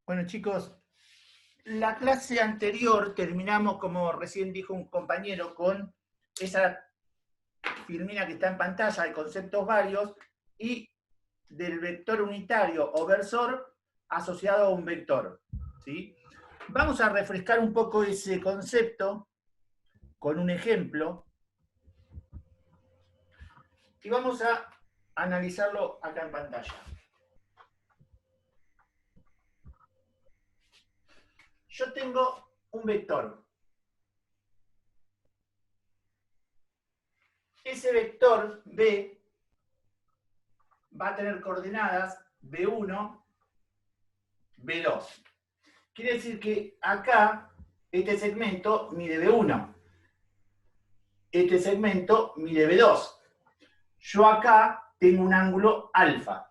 Bueno, chicos, la clase anterior terminamos, como recién dijo un compañero, con esa filmina que está en pantalla de conceptos varios y del vector unitario o versor asociado a un vector, ¿sí? Vamos a refrescar un poco ese concepto con un ejemplo y vamos a analizarlo acá en pantalla. Yo tengo un vector. Ese vector B va a tener coordenadas B1, B2. Quiere decir que acá este segmento mide B1, este segmento mide B2. Yo acá tengo un ángulo alfa,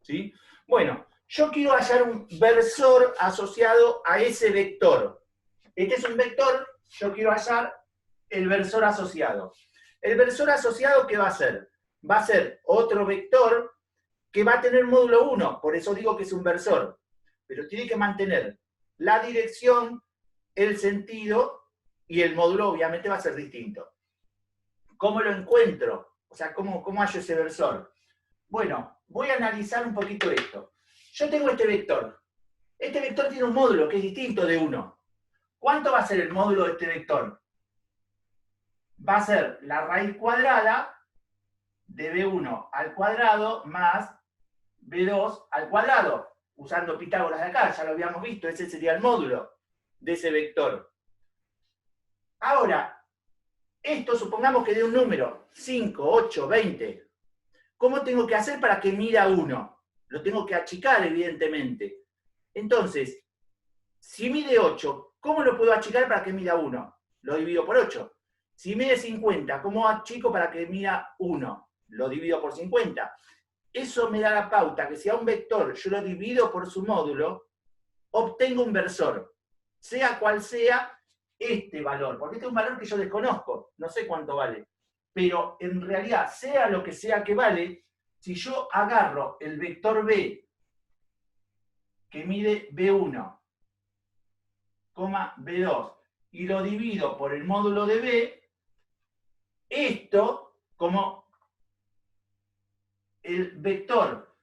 ¿sí? Bueno, yo quiero hallar un versor asociado a ese vector. Este es un vector, yo quiero hallar el versor asociado. ¿El versor asociado qué va a ser? Va a ser otro vector que va a tener módulo 1, por eso digo que es un versor, pero tiene que mantener la dirección, el sentido y el módulo obviamente va a ser distinto. ¿Cómo lo encuentro? O sea, ¿cómo hallo ese versor? Bueno, voy a analizar un poquito esto. Yo tengo este vector. Este vector tiene un módulo que es distinto de 1. ¿Cuánto va a ser el módulo de este vector? Va a ser la raíz cuadrada de B1 al cuadrado más B2 al cuadrado, usando Pitágoras de acá, ya lo habíamos visto, ese sería el módulo de ese vector. Ahora, esto supongamos que dé un número, 5, 8, 20. ¿Cómo tengo que hacer para que mida 1? Lo tengo que achicar, evidentemente. Entonces, si mide 8, ¿cómo lo puedo achicar para que mida 1? Lo divido por 8. Si mide 50, ¿cómo achico para que mida 1? Lo divido por 50. Eso me da la pauta que si a un vector yo lo divido por su módulo, obtengo un versor, sea cual sea este valor, porque este es un valor que yo desconozco, no sé cuánto vale, pero en realidad, sea lo que sea que vale, si yo agarro el vector B, que mide B1, B2, y lo divido por el módulo de B, esto, como el vector,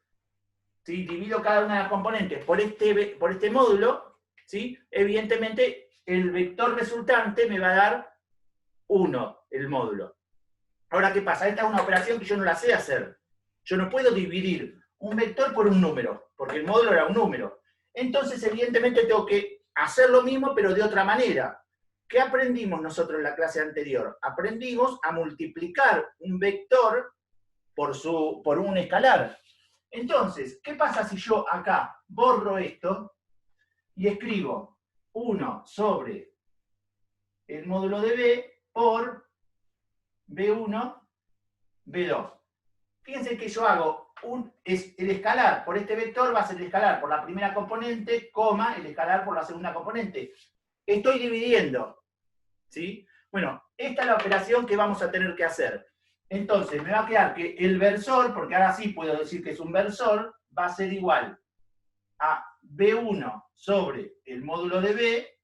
¿sí? Divido cada una de las componentes por este módulo, ¿sí? Evidentemente el vector resultante me va a dar 1, el módulo. Ahora, ¿qué pasa? Esta es una operación que yo no la sé hacer. Yo no puedo dividir un vector por un número, porque el módulo era un número. Entonces, evidentemente, tengo que hacer lo mismo, pero de otra manera. ¿Qué aprendimos nosotros en la clase anterior? Aprendimos a multiplicar un vector por un escalar. Entonces, ¿qué pasa si yo acá borro esto y escribo 1 sobre el módulo de B por B1, B2? Fíjense que yo hago el escalar por este vector va a ser el escalar por la primera componente, coma, el escalar por la segunda componente. Estoy dividiendo, ¿sí? Bueno, esta es la operación que vamos a tener que hacer. Entonces, me va a quedar que el versor, porque ahora sí puedo decir que es un versor, va a ser igual a B1 sobre el módulo de B,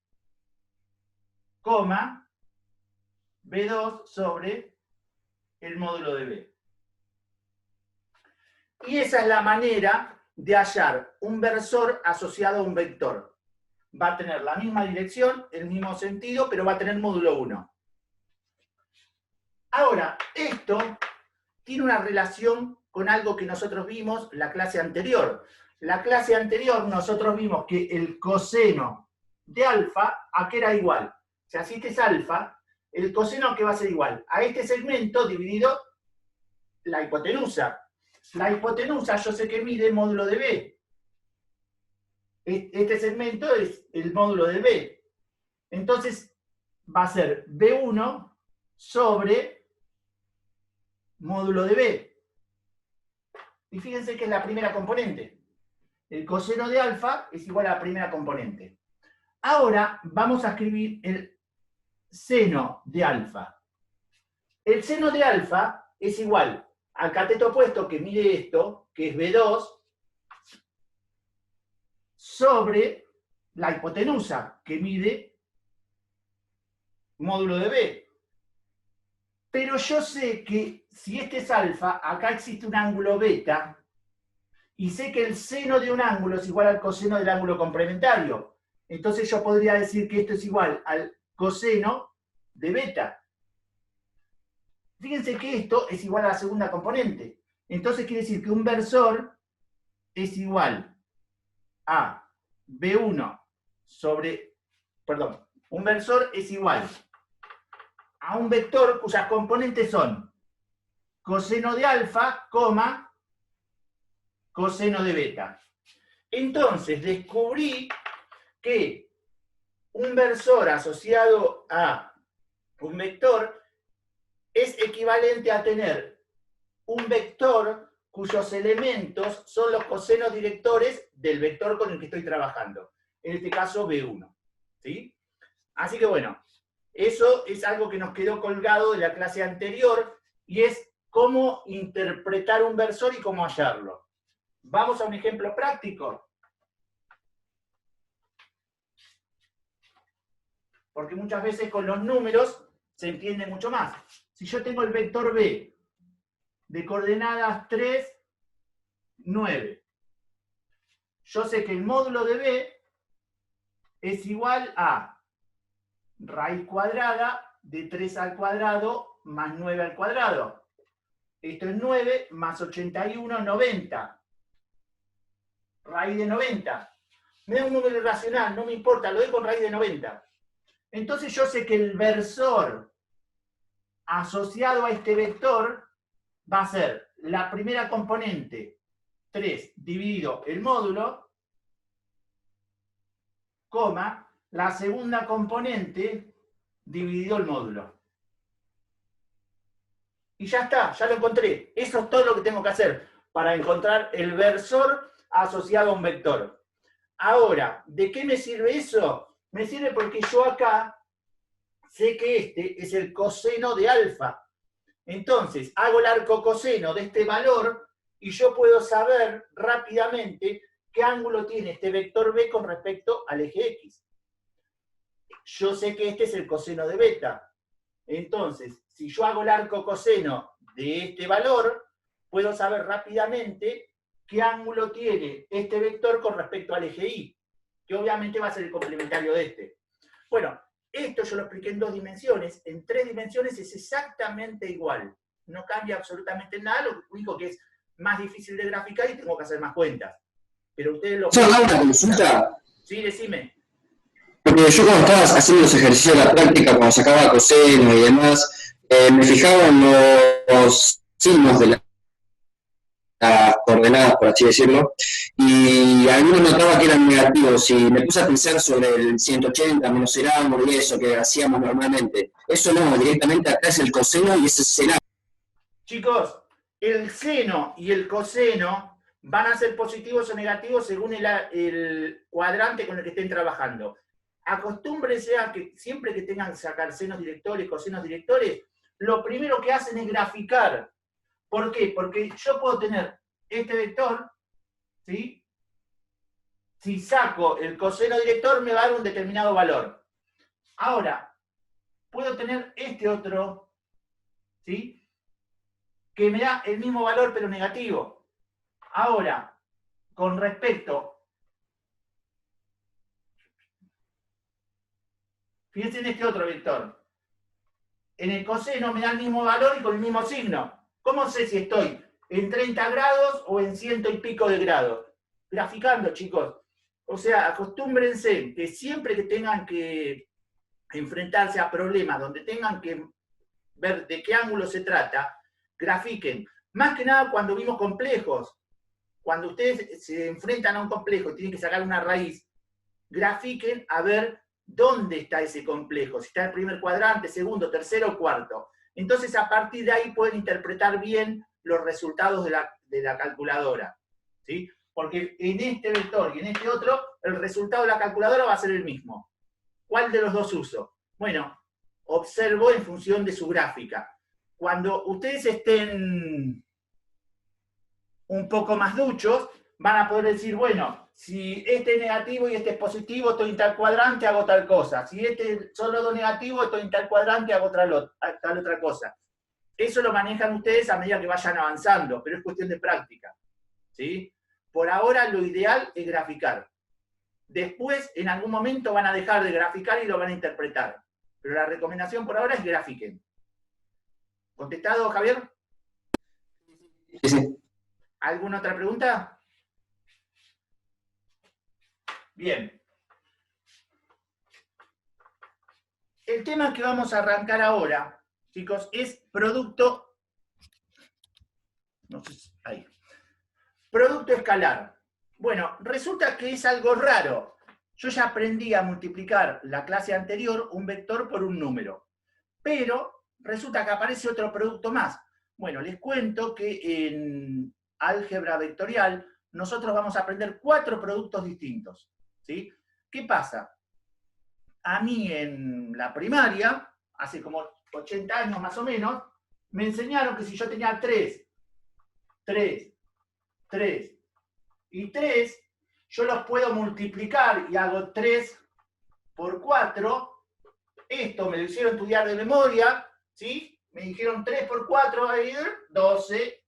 coma, B2 sobre el módulo de B. Y esa es la manera de hallar un versor asociado a un vector. Va a tener la misma dirección, el mismo sentido, pero va a tener módulo 1. Ahora, esto tiene una relación con algo que nosotros vimos la clase anterior. La clase anterior nosotros vimos que el coseno de alfa, ¿a qué era igual? O sea, si este es alfa, el coseno que va a ser igual a este segmento dividido la hipotenusa. La hipotenusa yo sé que mide módulo de B. Este segmento es el módulo de B. Entonces va a ser B1 sobre módulo de B. Y fíjense que es la primera componente. El coseno de alfa es igual a la primera componente. Ahora vamos a escribir el seno de alfa. El seno de alfa es igual al cateto opuesto que mide esto, que es B2, sobre la hipotenusa, que mide módulo de B. Pero yo sé que si este es alfa, acá existe un ángulo beta, y sé que el seno de un ángulo es igual al coseno del ángulo complementario. Entonces yo podría decir que esto es igual al coseno de beta. Fíjense que esto es igual a la segunda componente. Entonces quiere decir que un versor es igual a B1 sobre, perdón, un versor es igual a un vector cuyas componentes son coseno de alfa, coseno de beta. Entonces descubrí que un versor asociado a un vector es equivalente a tener un vector cuyos elementos son los cosenos directores del vector con el que estoy trabajando. En este caso, B1. ¿Sí? Así que bueno, eso es algo que nos quedó colgado de la clase anterior y es cómo interpretar un versor y cómo hallarlo. Vamos a un ejemplo práctico. Porque muchas veces con los números se entiende mucho más. Si yo tengo el vector B de coordenadas 3, 9, yo sé que el módulo de B es igual a raíz cuadrada de 3 al cuadrado más 9 al cuadrado. Esto es 9 más 81, 90. Raíz de 90. Me da un número irracional, no me importa, lo doy con raíz de 90. Entonces yo sé que el versor asociado a este vector va a ser la primera componente, 3 dividido el módulo, coma, la segunda componente dividido el módulo. Y ya está, ya lo encontré. Eso es todo lo que tengo que hacer para encontrar el versor asociado a un vector. Ahora, ¿de qué me sirve eso? Me sirve porque yo acá sé que este es el coseno de alfa. Entonces, hago el arco coseno de este valor y yo puedo saber rápidamente qué ángulo tiene este vector B con respecto al eje X. Yo sé que este es el coseno de beta. Entonces, si yo hago el arco coseno de este valor, puedo saber rápidamente qué ángulo tiene este vector con respecto al eje Y, que obviamente va a ser el complementario de este. Bueno, esto yo lo expliqué en 2 dimensiones, en 3 dimensiones es exactamente igual. No cambia absolutamente nada, lo único que es más difícil de graficar y tengo que hacer más cuentas. Pero ustedes lo... ¿Puedo dar una consulta? Sí, decime. Porque yo cuando estabas haciendo los ejercicios de la práctica, cuando sacaba coseno y demás, me fijaba en los signos de las coordenadas, por así decirlo, y algunos notaba que eran negativos, y me puse a pensar sobre el 180 menos el ángulo y eso que hacíamos normalmente. Eso no, directamente acá es el coseno y ese es el ángulo. Chicos, el seno y el coseno van a ser positivos o negativos según el cuadrante con el que estén trabajando. Acostúmbrense a que siempre que tengan que sacar senos directores, cosenos directores, lo primero que hacen es graficar. ¿Por qué? Porque yo puedo tener este vector, ¿sí? Si saco el coseno director me va a dar un determinado valor. Ahora, puedo tener este otro, ¿sí? Que me da el mismo valor pero negativo. Ahora, con respecto, fíjense en este otro vector. En el coseno me da el mismo valor y con el mismo signo. ¿Cómo sé si estoy en 30 grados o en 100 y pico de grados? Graficando, chicos. O sea, acostúmbrense que siempre que tengan que enfrentarse a problemas donde tengan que ver de qué ángulo se trata, grafiquen. Más que nada cuando vimos complejos. Cuando ustedes se enfrentan a un complejo y tienen que sacar una raíz, grafiquen a ver dónde está ese complejo. Si está en el primer cuadrante, segundo, tercero o cuarto. Entonces, a partir de ahí pueden interpretar bien los resultados de la calculadora. ¿Sí? Porque en este vector y en este otro, el resultado de la calculadora va a ser el mismo. ¿Cuál de los dos uso? Bueno, observo en función de su gráfica. Cuando ustedes estén un poco más duchos, van a poder decir, bueno, si este es negativo y este es positivo, estoy en tal cuadrante, hago tal cosa. Si este son los dos negativos, estoy en tal cuadrante, hago tal otra cosa. Eso lo manejan ustedes a medida que vayan avanzando, pero es cuestión de práctica, ¿sí? Por ahora lo ideal es graficar. Después, en algún momento van a dejar de graficar y lo van a interpretar. Pero la recomendación por ahora es grafiquen. ¿Contestado, Javier? Sí, sí. ¿Alguna otra pregunta? Bien. El tema que vamos a arrancar ahora, chicos, es producto. No sé si, ahí. Producto escalar. Bueno, resulta que es algo raro. Yo ya aprendí a multiplicar la clase anterior un vector por un número. Pero resulta que aparece otro producto más. Bueno, les cuento que en álgebra vectorial nosotros vamos a aprender 4 productos distintos, ¿sí? ¿Qué pasa? A mí en la primaria, hace como 80 años más o menos, me enseñaron que si yo tenía 3 y 3, yo los puedo multiplicar y hago 3 por 4. Esto me lo hicieron estudiar de memoria, ¿sí? Me dijeron 3 por 4 va a ir 12.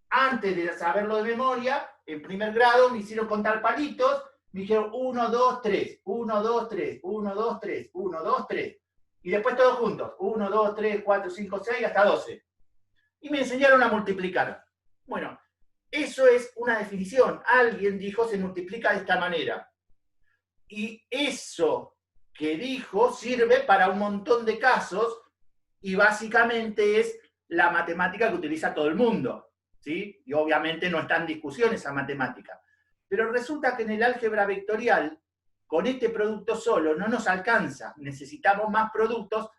Antes de saberlo de memoria, en primer grado me hicieron contar palitos, me dijeron 1, 2, 3, 1, 2, 3, 1, 2, 3, 1, 2, 3. Y después todos juntos, 1, 2, 3, 4, 5, 6, hasta 12. Y me enseñaron a multiplicar. Bueno, eso es una definición. Alguien dijo se multiplica de esta manera. Y eso que dijo sirve para un montón de casos y básicamente es la matemática que utiliza todo el mundo, ¿sí? Y obviamente no está en discusión esa matemática. Pero resulta que en el álgebra vectorial, con este producto solo no nos alcanza. Necesitamos más productos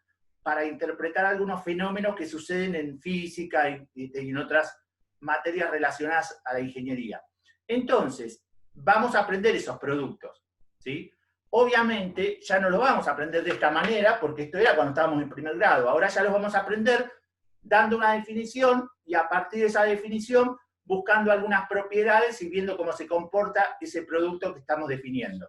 para interpretar algunos fenómenos que suceden en física y en otras materias relacionadas a la ingeniería. Entonces, vamos a aprender esos productos, ¿sí? Obviamente, ya no lo vamos a aprender de esta manera, porque esto era cuando estábamos en primer grado. Ahora ya los vamos a aprender dando una definición y a partir de esa definición buscando algunas propiedades y viendo cómo se comporta ese producto que estamos definiendo.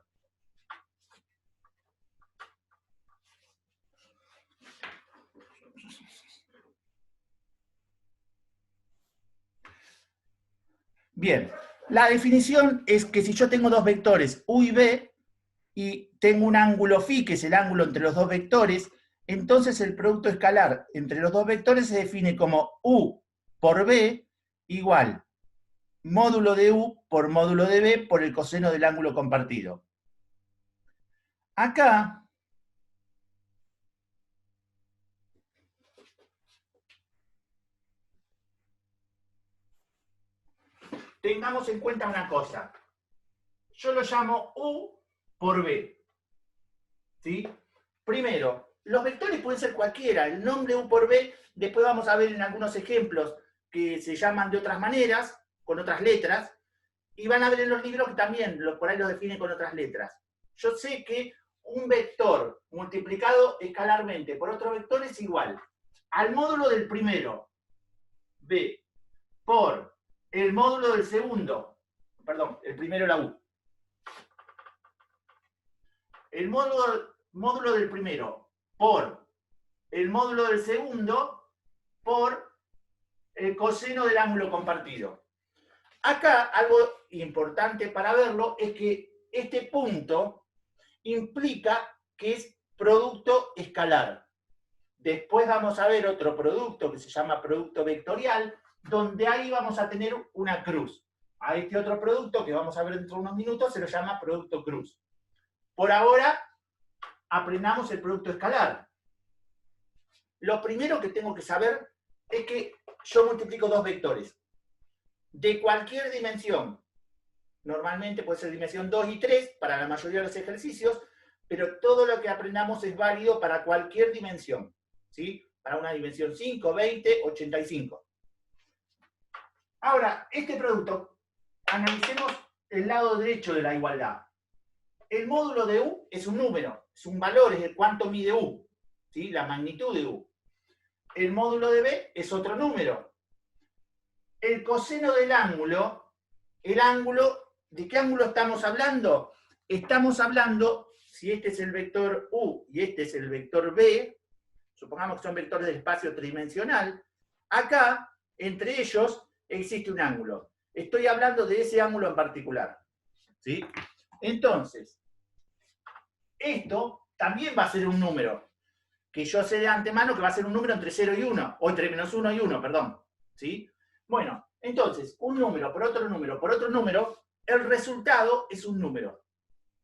Bien, la definición es que si yo tengo dos vectores U y B y tengo un ángulo φ, que es el ángulo entre los dos vectores, entonces el producto escalar entre los dos vectores se define como U por B igual módulo de U por módulo de B por el coseno del ángulo compartido. Acá tengamos en cuenta una cosa. Yo lo llamo U por B. ¿Sí? Primero, los vectores pueden ser cualquiera. El nombre U por B, después vamos a ver en algunos ejemplos que se llaman de otras maneras, con otras letras, y van a ver en los libros que también por ahí los definen con otras letras. Yo sé que un vector multiplicado escalarmente por otro vector es igual al módulo del primero, B, por el módulo del segundo, perdón, el primero era U. El módulo del primero por el módulo del segundo por el coseno del ángulo compartido. Acá algo importante para verlo es que este punto implica que es producto escalar. Después vamos a ver otro producto que se llama producto vectorial, donde ahí vamos a tener una cruz. A este otro producto que vamos a ver dentro de unos minutos se lo llama producto cruz. Por ahora, aprendamos el producto escalar. Lo primero que tengo que saber es que yo multiplico dos vectores de cualquier dimensión. Normalmente puede ser dimensión 2 y 3 para la mayoría de los ejercicios, pero todo lo que aprendamos es válido para cualquier dimensión, ¿sí? Para una dimensión 5, 20, 85. Ahora, este producto, analicemos el lado derecho de la igualdad. El módulo de U es un número, es un valor, es el cuánto mide U, ¿sí? La magnitud de U. El módulo de B es otro número. El coseno del ángulo, el ángulo ¿de qué ángulo estamos hablando? Estamos hablando, si este es el vector U y este es el vector B, supongamos que son vectores del espacio tridimensional, acá, entre ellos, existe un ángulo. Estoy hablando de ese ángulo en particular. ¿Sí? Entonces, esto también va a ser un número, que yo sé de antemano que va a ser un número entre 0 y 1, o entre menos 1 y 1, perdón. ¿Sí? Bueno, entonces, un número por otro número por otro número, el resultado es un número.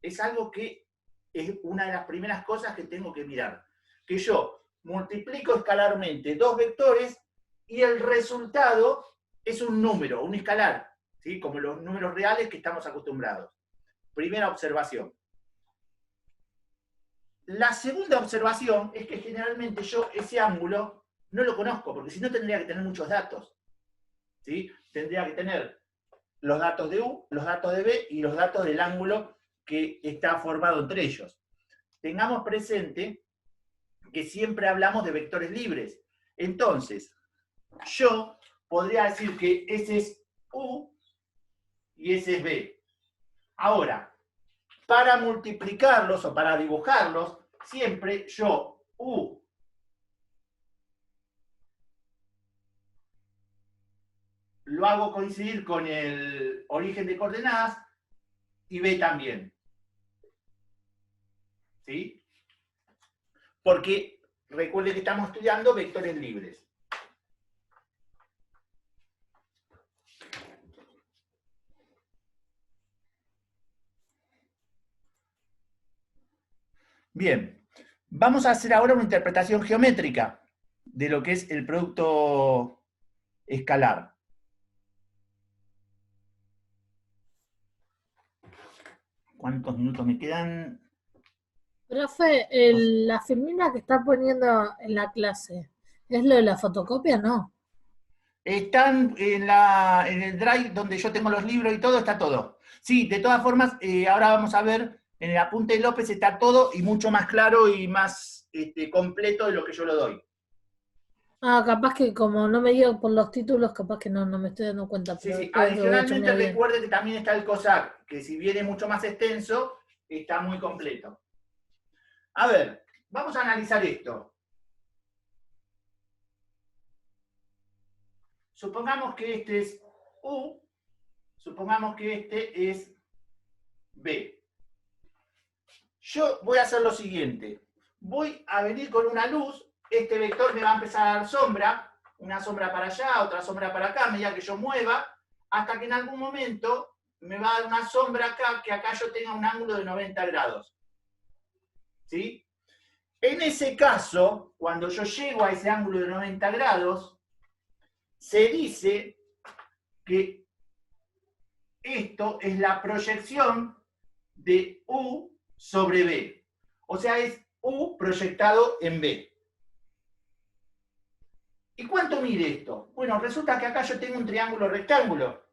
Es algo que es una de las primeras cosas que tengo que mirar. Que yo multiplico escalarmente dos vectores y el resultado es un número, un escalar, ¿sí? Como los números reales que estamos acostumbrados. Primera observación. La segunda observación es que generalmente yo ese ángulo no lo conozco, porque si no tendría que tener muchos datos. ¿Sí? Tendría que tener los datos de U, los datos de B y los datos del ángulo que está formado entre ellos. Tengamos presente que siempre hablamos de vectores libres. Entonces, yo podría decir que ese es U y ese es B. Ahora, para multiplicarlos o para dibujarlos, siempre yo U lo hago coincidir con el origen de coordenadas y B también. ¿Sí? Porque recuerden que estamos estudiando vectores libres. Bien, vamos a hacer ahora una interpretación geométrica de lo que es el producto escalar. ¿Cuántos minutos me quedan? Profe, la filmina que está poniendo en la clase, ¿es lo de la fotocopia? No. Están en el drive donde yo tengo los libros y todo, está todo. Sí, de todas formas, ahora vamos a ver, en el apunte de López está todo y mucho más claro y más completo de lo que yo lo doy. Ah, capaz que como no me dio por los títulos, capaz que no me estoy dando cuenta, Sí, pero sí. después lo voy a Adicionalmente, chusmear bien. recuerde que también está el COSAC, que si viene mucho más extenso, está muy completo. A ver, vamos a analizar esto. Supongamos que este es U, supongamos que este es B. Yo voy a hacer lo siguiente. Voy a venir con una luz, este vector me va a empezar a dar sombra, una sombra para allá, otra sombra para acá, a medida que yo mueva, hasta que en algún momento me va a dar una sombra acá, que acá yo tenga un ángulo de 90 grados. ¿Sí? En ese caso, cuando yo llego a ese ángulo de 90 grados, se dice que esto es la proyección de U sobre B. O sea, es U proyectado en B. ¿Y cuánto mide esto? Bueno, resulta que acá yo tengo un triángulo rectángulo.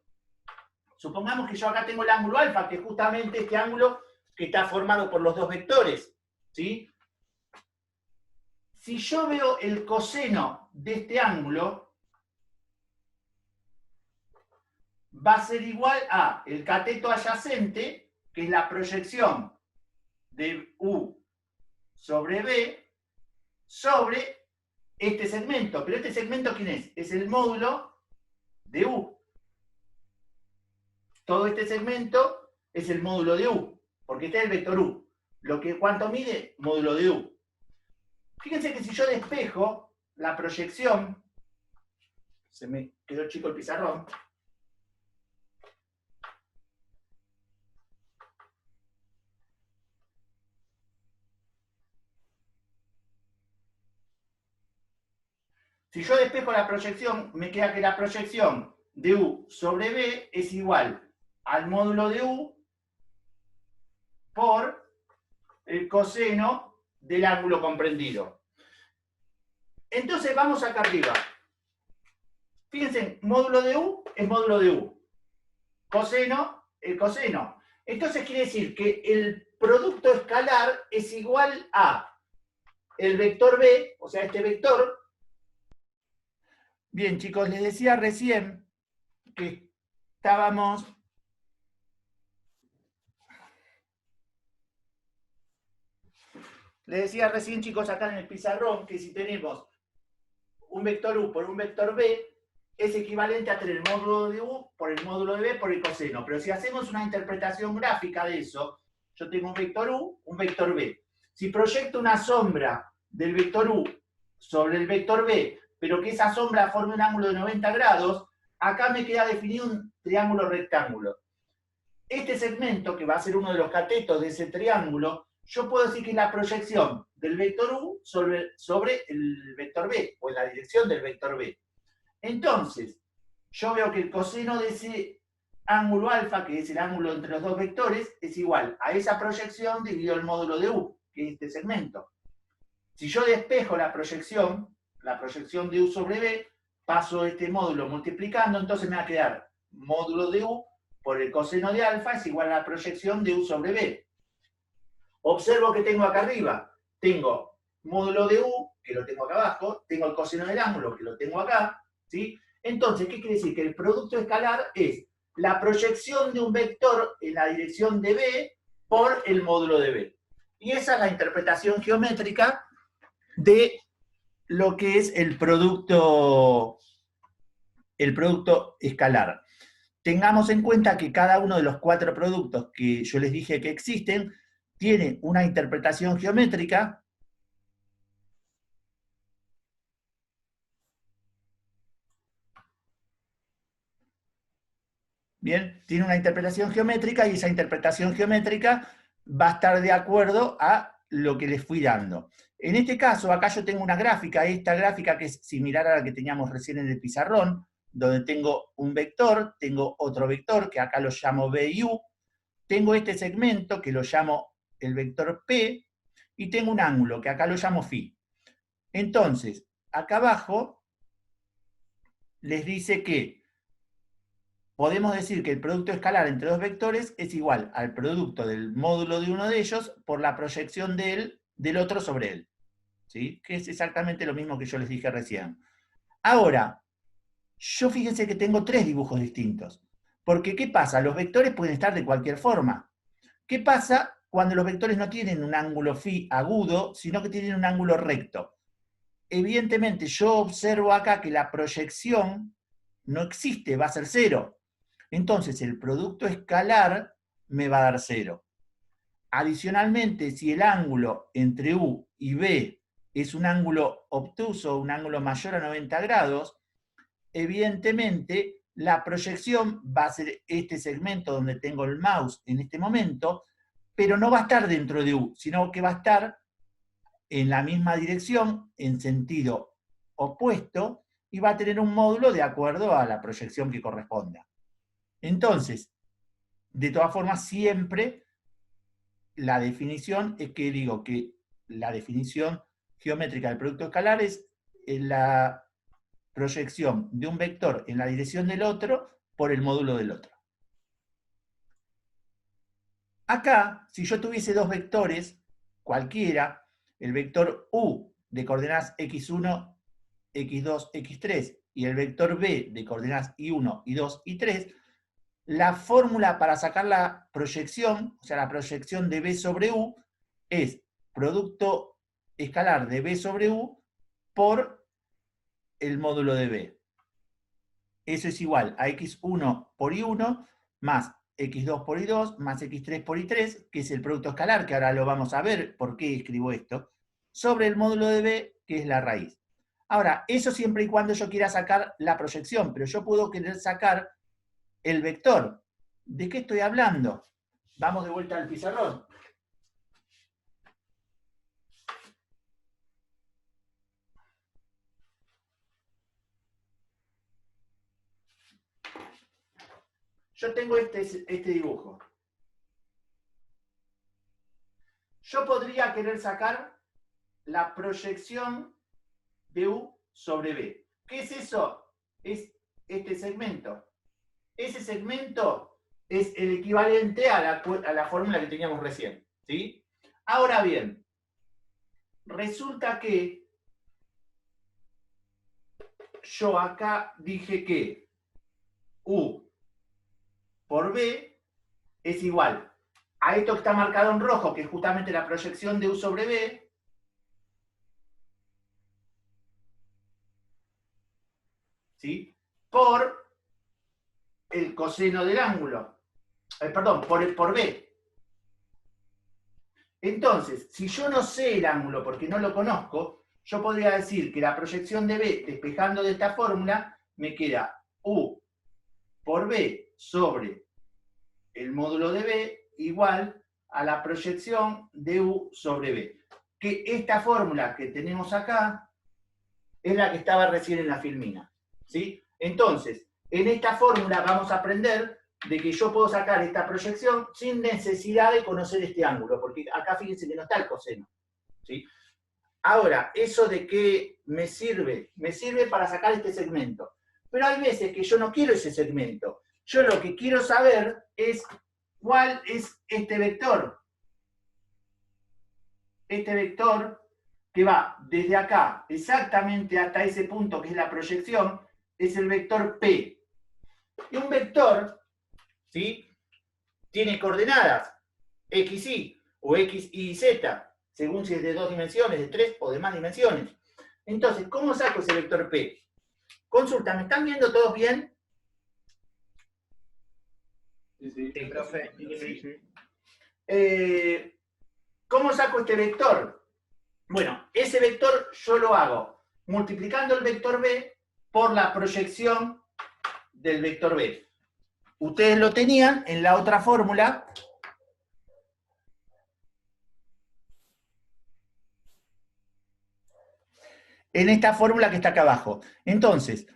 Supongamos que yo acá tengo el ángulo alfa, que es justamente este ángulo que está formado por los dos vectores. ¿Sí? Si yo veo el coseno de este ángulo, va a ser igual a el cateto adyacente, que es la proyección de U sobre B, sobre este segmento. Pero este segmento, ¿quién es? Es el módulo de U. Todo este segmento es el módulo de U, porque este es el vector U. ¿Cuánto mide? Módulo de U. Fíjense que si yo despejo la proyección, se me quedó chico el pizarrón, si yo despejo la proyección, me queda que la proyección de U sobre B es igual al módulo de U por el coseno del ángulo comprendido. Entonces vamos acá arriba. Fíjense, módulo de U es módulo de U. Coseno, el coseno. Entonces quiere decir que el producto escalar es igual a el vector B, o sea, este vector. Bien, chicos, les decía recién que estábamos Les decía recién, chicos, acá en el pizarrón, que si tenemos un vector u por un vector b, es equivalente a tener el módulo de u por el módulo de b por el coseno. Pero si hacemos una interpretación gráfica de eso, yo tengo un vector u, un vector b. Si proyecto una sombra del vector u sobre el vector b, pero que esa sombra forme un ángulo de 90 grados, acá me queda definido un triángulo rectángulo. Este segmento, que va a ser uno de los catetos de ese triángulo, yo puedo decir que es la proyección del vector u sobre el vector b, o en la dirección del vector b. Entonces, yo veo que el coseno de ese ángulo alfa, que es el ángulo entre los dos vectores, es igual a esa proyección dividido el módulo de u, que es este segmento. Si yo despejo la proyección de u sobre b, paso este módulo multiplicando, entonces me va a quedar módulo de u por el coseno de alfa es igual a la proyección de u sobre b. Observo que tengo acá arriba, tengo módulo de u, que lo tengo acá abajo, tengo el coseno del ángulo, que lo tengo acá, ¿sí? Entonces, ¿qué quiere decir? Que el producto escalar es la proyección de un vector en la dirección de b por el módulo de b. Y esa es la interpretación geométrica de lo que es el producto escalar. Tengamos en cuenta que cada uno de los 4 productos que yo les dije que existen tiene una interpretación geométrica bien, tiene una interpretación geométrica y esa interpretación geométrica va a estar de acuerdo a lo que les fui dando. En este caso, acá yo tengo una gráfica, esta gráfica que es similar a la que teníamos recién en el pizarrón, donde tengo un vector, tengo otro vector, que acá lo llamo B y U, tengo este segmento que lo llamo el vector P, y tengo un ángulo que acá lo llamo φ. Entonces, acá abajo les dice que podemos decir que el producto escalar entre dos vectores es igual al producto del módulo de uno de ellos por la proyección del otro sobre él. ¿Sí? Que es exactamente lo mismo que yo les dije recién. Ahora, yo fíjense que tengo 3 dibujos distintos. Porque, ¿qué pasa? Los vectores pueden estar de cualquier forma. ¿Qué pasa cuando los vectores no tienen un ángulo φ agudo, sino que tienen un ángulo recto? Evidentemente, yo observo acá que la proyección no existe, va a ser 0. Entonces, el producto escalar me va a dar 0. Adicionalmente, si el ángulo entre U y B es un ángulo obtuso, un ángulo mayor a 90 grados, evidentemente la proyección va a ser este segmento donde tengo el mouse en este momento, pero no va a estar dentro de U, sino que va a estar en la misma dirección, en sentido opuesto, y va a tener un módulo de acuerdo a la proyección que corresponda. Entonces, de todas formas, siempre la definición es que digo que la definición geométrica del producto escalar es la proyección de un vector en la dirección del otro por el módulo del otro. Acá, si yo tuviese 2 vectores, cualquiera, el vector u de coordenadas x1, x2, x3 y el vector b de coordenadas y1, y2, y3, la fórmula para sacar la proyección, o sea, la proyección de b sobre u, es producto escalar de b sobre u por el módulo de b. Eso es igual a x1 por y1 más x2 por y2 más x3 por y3, que es el producto escalar, que ahora lo vamos a ver por qué escribo esto, sobre el módulo de b, que es la raíz. Ahora, eso siempre y cuando yo quiera sacar la proyección, pero yo puedo querer sacar el vector. ¿De qué estoy hablando? Vamos de vuelta al pizarrón. Yo tengo este dibujo. Yo podría querer sacar la proyección de U sobre B. ¿Qué es eso? Es este segmento. Ese segmento es el equivalente a la fórmula que teníamos recién. ¿Sí? Ahora bien, resulta que yo acá dije que U por B es igual a esto que está marcado en rojo, que es justamente la proyección de U sobre B, ¿sí? Por el coseno del ángulo. Perdón, por B. Entonces, si yo no sé el ángulo porque no lo conozco, yo podría decir que la proyección de B, despejando de esta fórmula, me queda U por B sobre el módulo de B igual a la proyección de U sobre B. Que esta fórmula que tenemos acá es la que estaba recién en la filmina, ¿sí? Entonces, en esta fórmula vamos a aprender de que yo puedo sacar esta proyección sin necesidad de conocer este ángulo, porque acá fíjense que no está el coseno, ¿sí? Ahora, ¿eso de qué me sirve? Me sirve para sacar este segmento. Pero hay veces que yo no quiero ese segmento. Yo lo que quiero saber es cuál es este vector. Este vector que va desde acá exactamente hasta ese punto que es la proyección, es el vector P. Y un vector, ¿sí?, tiene coordenadas x, y o x, y, z, según si es de 2 dimensiones, de 3 o de más dimensiones. Entonces, ¿cómo saco ese vector P? Consulta, ¿me están viendo todos bien? Sí, profe. Sí. ¿Cómo saco este vector? Bueno, ese vector yo lo hago multiplicando el vector B por la proyección del vector B. Ustedes lo tenían en la otra fórmula. En esta fórmula que está acá abajo. Entonces,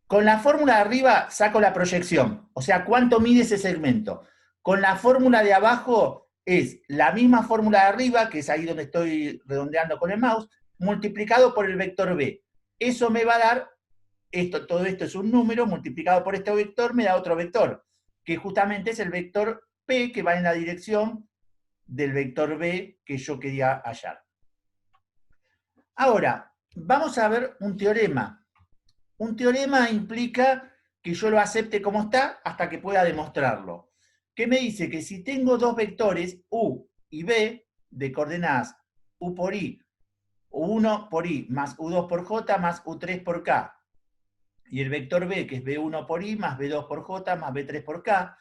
con la fórmula de arriba saco la proyección, o sea, cuánto mide ese segmento. Con la fórmula de abajo es la misma fórmula de arriba, que es ahí donde estoy redondeando con el mouse, multiplicado por el vector B. Eso me va a dar, todo esto es un número, multiplicado por este vector me da otro vector, que justamente es el vector P, que va en la dirección del vector B que yo quería hallar. Ahora, vamos a ver un teorema. Un teorema implica que yo lo acepte como está hasta que pueda demostrarlo. ¿Qué me dice? Que si tengo dos vectores, U y B, de coordenadas U por I, U1 por I, más U2 por J, más U3 por K, y el vector B, que es B1 por I, más B2 por J, más B3 por K,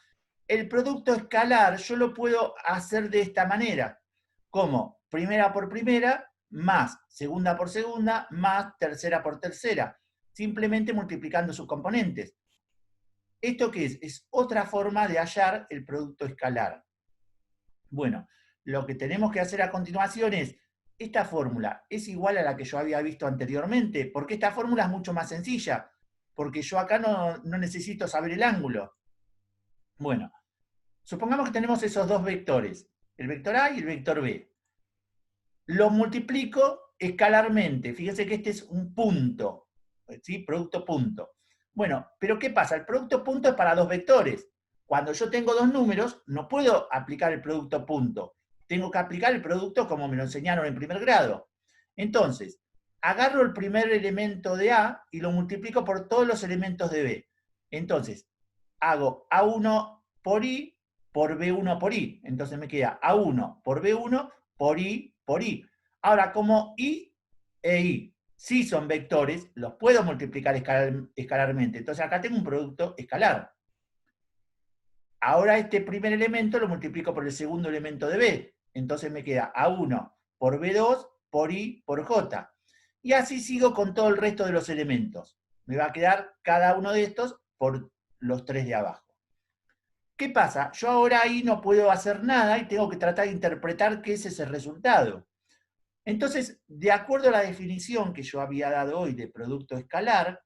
el producto escalar yo lo puedo hacer de esta manera, como primera por primera, más segunda por segunda, más tercera por tercera, simplemente multiplicando sus componentes. ¿Esto qué es? Es otra forma de hallar el producto escalar. Bueno, lo que tenemos que hacer a continuación es, esta fórmula es igual a la que yo había visto anteriormente, porque esta fórmula es mucho más sencilla, porque yo acá no necesito saber el ángulo. Bueno, supongamos que tenemos esos dos vectores, el vector A y el vector B. Los multiplico escalarmente. Fíjense que este es un punto, ¿sí? Producto punto. Bueno, pero ¿qué pasa? El producto punto es para dos vectores. Cuando yo tengo dos números, no puedo aplicar el producto punto. Tengo que aplicar el producto como me lo enseñaron en primer grado. Entonces, agarro el primer elemento de A y lo multiplico por todos los elementos de B. Entonces, hago A1 por I por B1 por I. Entonces me queda A1 por B1 por I por I. Ahora, como I e I sí son vectores, los puedo multiplicar escalarmente. Entonces acá tengo un producto escalar. Ahora este primer elemento lo multiplico por el segundo elemento de B. Entonces me queda A1 por B2 por I por J. Y así sigo con todo el resto de los elementos. Me va a quedar cada uno de estos por los tres de abajo. ¿Qué pasa? Yo ahora ahí no puedo hacer nada y tengo que tratar de interpretar qué es ese resultado. Entonces, de acuerdo a la definición que yo había dado hoy de producto escalar,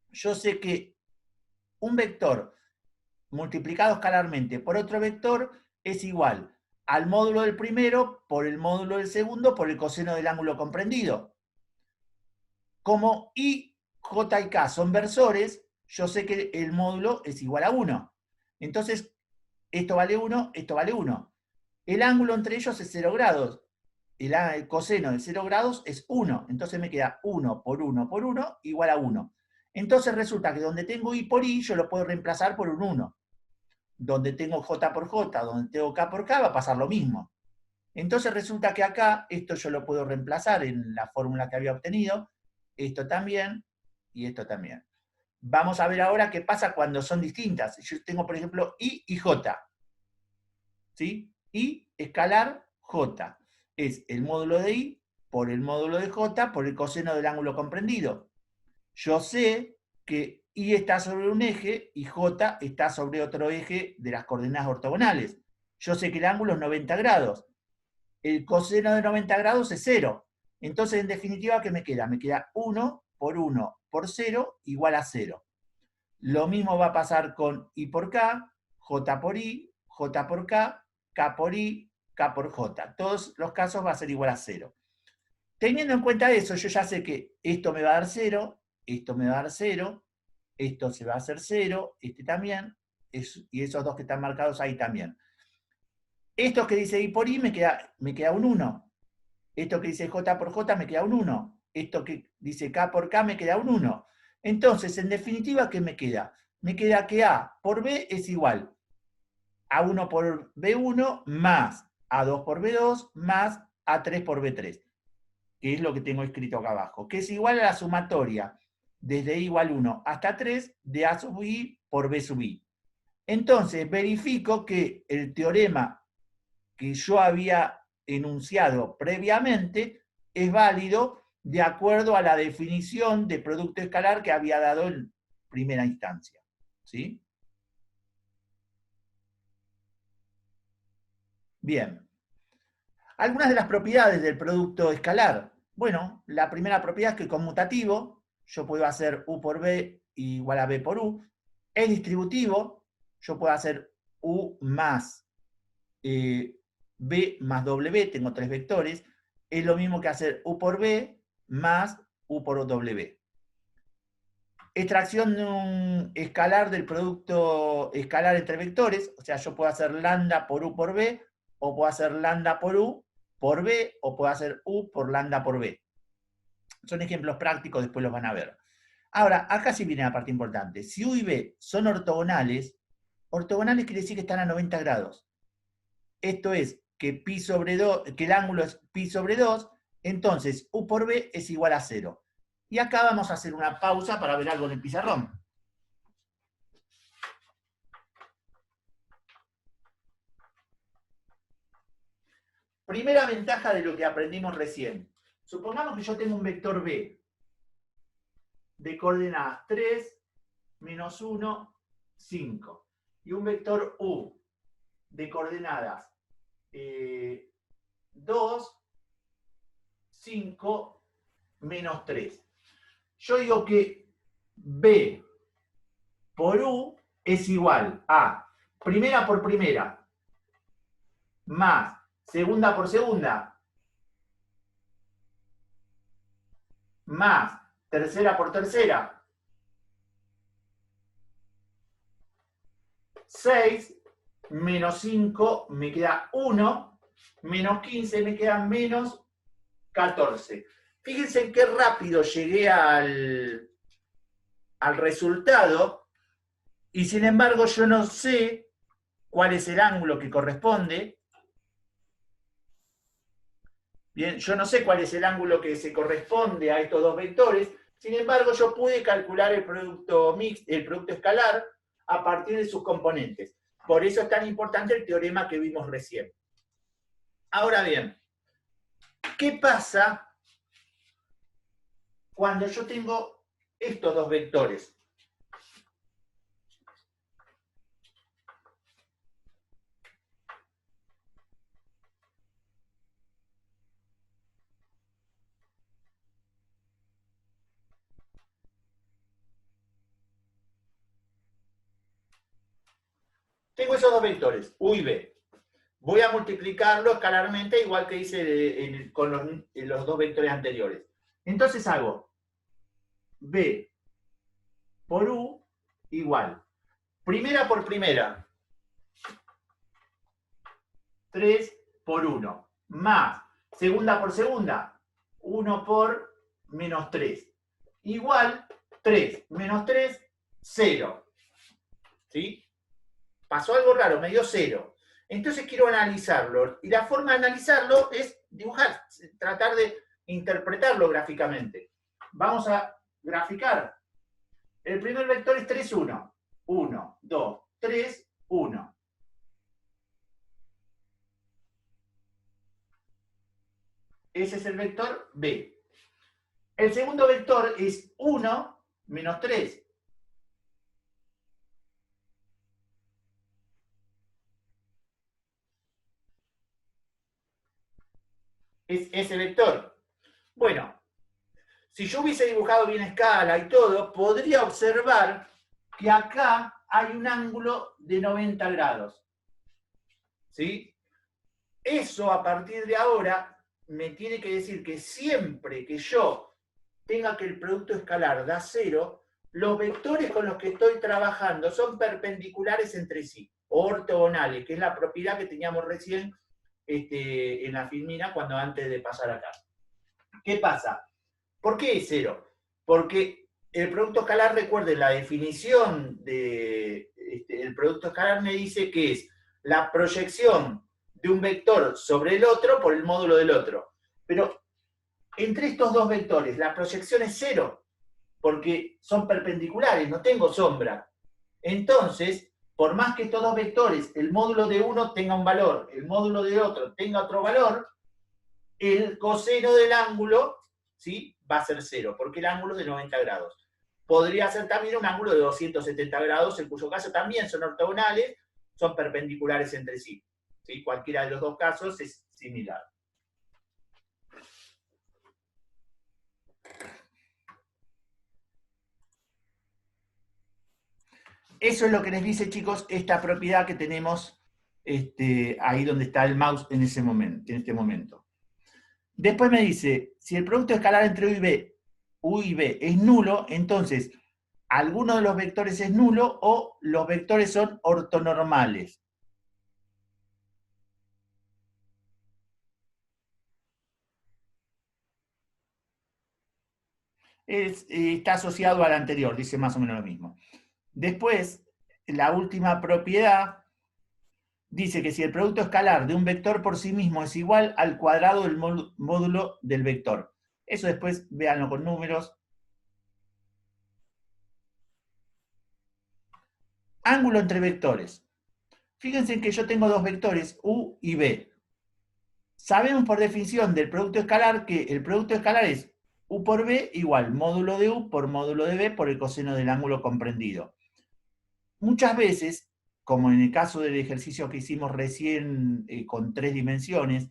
yo sé que un vector multiplicado escalarmente por otro vector es igual al módulo del primero por el módulo del segundo por el coseno del ángulo comprendido. Como I, J y K son versores, yo sé que el módulo es igual a 1. Entonces, esto vale 1, esto vale 1. El ángulo entre ellos es 0 grados. El coseno de 0 grados es 1. Entonces me queda 1 por 1 por 1 igual a 1. Entonces resulta que donde tengo I por I, yo lo puedo reemplazar por un 1. Donde tengo J por J, donde tengo K por K, va a pasar lo mismo. Entonces resulta que acá, esto yo lo puedo reemplazar en la fórmula que había obtenido, esto también, y esto también. Vamos a ver ahora qué pasa cuando son distintas. Yo tengo, por ejemplo, I y J. ¿Sí? I escalar J. Es el módulo de I por el módulo de J por el coseno del ángulo comprendido. Yo sé que I está sobre un eje y J está sobre otro eje de las coordenadas ortogonales. Yo sé que el ángulo es 90 grados. El coseno de 90 grados es 0. Entonces, en definitiva, ¿qué me queda? Me queda 1 por 0 igual a 0. Lo mismo va a pasar con I por K, J por I, J por K, K por I, K por J. Todos los casos va a ser igual a 0. Teniendo en cuenta eso, yo ya sé que esto me va a dar 0, esto me va a dar 0, esto se va a hacer 0, este también, y esos dos que están marcados ahí también. Esto que dice I por I me queda un 1. Esto que dice J por J me queda un 1. Esto que dice K por K me queda un 1. Entonces, en definitiva, ¿qué me queda? Me queda que A por B es igual a 1 por B1 más A2 por B2 más A3 por B3, que es lo que tengo escrito acá abajo, que es igual a la sumatoria desde I igual 1 hasta 3 de A sub I por B sub I. Entonces, verifico que el teorema que yo había enunciado previamente es válido de acuerdo a la definición de producto escalar que había dado en primera instancia. ¿Sí? Bien. Algunas de las propiedades del producto escalar. Bueno, la primera propiedad es que es conmutativo. Yo puedo hacer U por B igual a B por U. Es distributivo. Yo puedo hacer U más B más W, tengo 3 vectores. Es lo mismo que hacer U por B más U por W. Extracción de un escalar del producto escalar entre vectores, o sea, yo puedo hacer lambda por U por B, o puedo hacer lambda por U por B, o puedo hacer U por lambda por B. Son ejemplos prácticos, después los van a ver. Ahora, acá sí viene la parte importante. Si U y B son ortogonales quiere decir que están a 90 grados. Esto es que pi sobre 2, que el ángulo es pi sobre 2, entonces U por B es igual a 0. Y acá vamos a hacer una pausa para ver algo en el pizarrón. Primera ventaja de lo que aprendimos recién. Supongamos que yo tengo un vector B de coordenadas 3, menos 1, 5. Y un vector U de coordenadas 2, 5, menos 3. Yo digo que B por U es igual a primera por primera más segunda por segunda más tercera por tercera 6 menos 5 me queda 1 menos 15 me queda menos 14. Fíjense qué rápido llegué al resultado y sin embargo yo no sé cuál es el ángulo que corresponde. Bien, yo no sé cuál es el ángulo que se corresponde a estos dos vectores, sin embargo yo pude calcular el producto escalar a partir de sus componentes. Por eso es tan importante el teorema que vimos recién. Ahora bien, ¿qué pasa cuando yo tengo estos dos vectores? Tengo esos dos vectores, U y B. Voy a multiplicarlo escalarmente, igual que hice con los dos vectores anteriores. Entonces hago B por U igual. Primera por primera. 3 por 1. Más segunda por segunda. 1 por menos 3. Igual 3 menos 3, 0. ¿Sí? Pasó algo raro, me dio 0. Entonces quiero analizarlo. Y la forma de analizarlo es dibujar, tratar de interpretarlo gráficamente. Vamos a graficar. El primer vector es 3, 1. 1, 2, 3, 1. Ese es el vector B. El segundo vector es 1 menos 3. Es ese vector. Bueno, si yo hubiese dibujado bien escala y todo, podría observar que acá hay un ángulo de 90 grados. ¿Sí? Eso a partir de ahora me tiene que decir que siempre que yo tenga que el producto escalar da 0, los vectores con los que estoy trabajando son perpendiculares entre sí, o ortogonales, que es la propiedad que teníamos recién en la filmina cuando antes de pasar acá. ¿Qué pasa? ¿Por qué es 0? Porque el producto escalar, recuerden, la definición del producto escalar me dice que es la proyección de un vector sobre el otro por el módulo del otro. Pero entre estos dos vectores, la proyección es 0, porque son perpendiculares, no tengo sombra. Entonces, por más que estos dos vectores, el módulo de uno tenga un valor, el módulo de otro tenga otro valor, el coseno del ángulo, ¿sí?, va a ser 0, porque el ángulo es de 90 grados. Podría ser también un ángulo de 270 grados, en cuyo caso también son ortogonales, son perpendiculares entre sí. ¿Sí? Cualquiera de los dos casos es similar. Eso es lo que les dice, chicos, esta propiedad que tenemos ahí donde está el mouse en este momento. Después me dice, si el producto escalar entre U y B es nulo, entonces alguno de los vectores es nulo o los vectores son ortonormales. Está asociado al anterior, dice más o menos lo mismo. Después, la última propiedad dice que si el producto escalar de un vector por sí mismo es igual al cuadrado del módulo del vector. Eso después véanlo con números. Ángulo entre vectores. Fíjense que yo tengo dos vectores, U y B. Sabemos por definición del producto escalar que el producto escalar es U por B igual módulo de U por módulo de B por el coseno del ángulo comprendido. Muchas veces, como en el caso del ejercicio que hicimos recién con 3 dimensiones,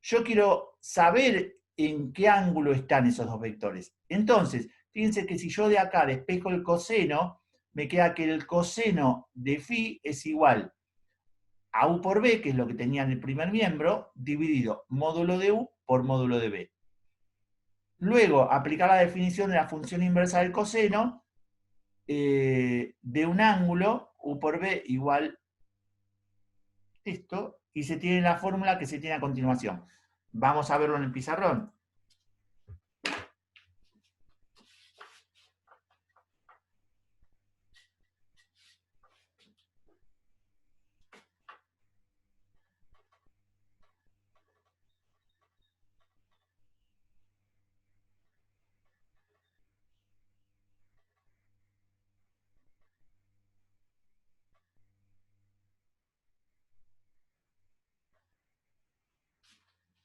yo quiero saber en qué ángulo están esos dos vectores. Entonces, fíjense que si yo de acá despejo el coseno, me queda que el coseno de phi es igual a U por B, que es lo que tenía en el primer miembro, dividido módulo de U por módulo de B. Luego, aplicar la definición de la función inversa del coseno de un ángulo, U por B igual esto, y se tiene la fórmula que se tiene a continuación. Vamos a verlo en el pizarrón.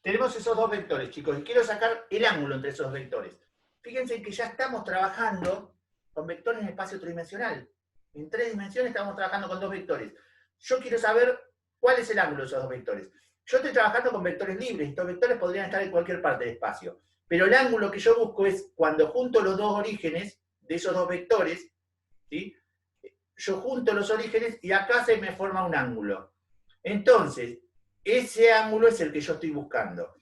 Tenemos esos dos vectores, chicos, y quiero sacar el ángulo entre esos vectores. Fíjense que ya estamos trabajando con vectores en espacio tridimensional. En 3 dimensiones estamos trabajando con dos vectores. Yo quiero saber cuál es el ángulo de esos dos vectores. Yo estoy trabajando con vectores libres, estos vectores podrían estar en cualquier parte del espacio. Pero el ángulo que yo busco es cuando junto los dos orígenes de esos dos vectores, ¿sí?, yo junto los orígenes y acá se me forma un ángulo. Entonces, ese ángulo es el que yo estoy buscando.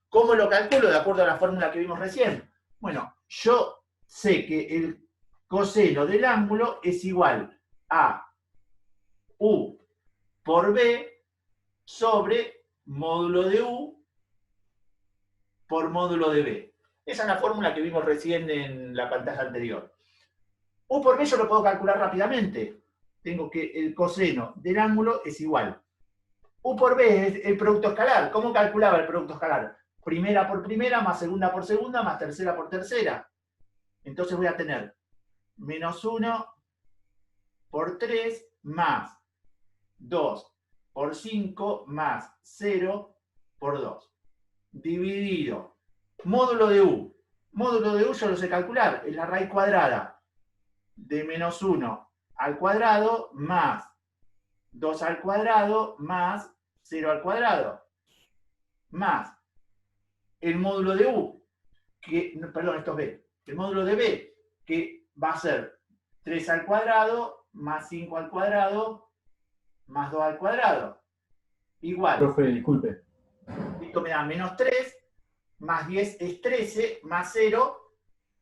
¿Cómo lo calculo? De acuerdo a la fórmula que vimos recién. Bueno, yo sé que el coseno del ángulo es igual a U por B sobre módulo de U por módulo de B. Esa es la fórmula que vimos recién en la pantalla anterior. U por B yo lo puedo calcular rápidamente. Tengo que el coseno del ángulo es igual. U por B es el producto escalar. ¿Cómo calculaba el producto escalar? Primera por primera, más segunda por segunda, más tercera por tercera. Entonces voy a tener menos 1 por 3 más 2 por 5 más 0 por 2. Dividido. Módulo de U. Módulo de U yo lo sé calcular. Es la raíz cuadrada de menos 1 al cuadrado más 2 al cuadrado más 0 al cuadrado. Más el módulo de U. Perdón, esto es B. El módulo de B, que va a ser 3 al cuadrado más 5 al cuadrado más 2 al cuadrado. Igual. Profe, disculpe. Esto me da menos 3, más 10 es 13, más 0,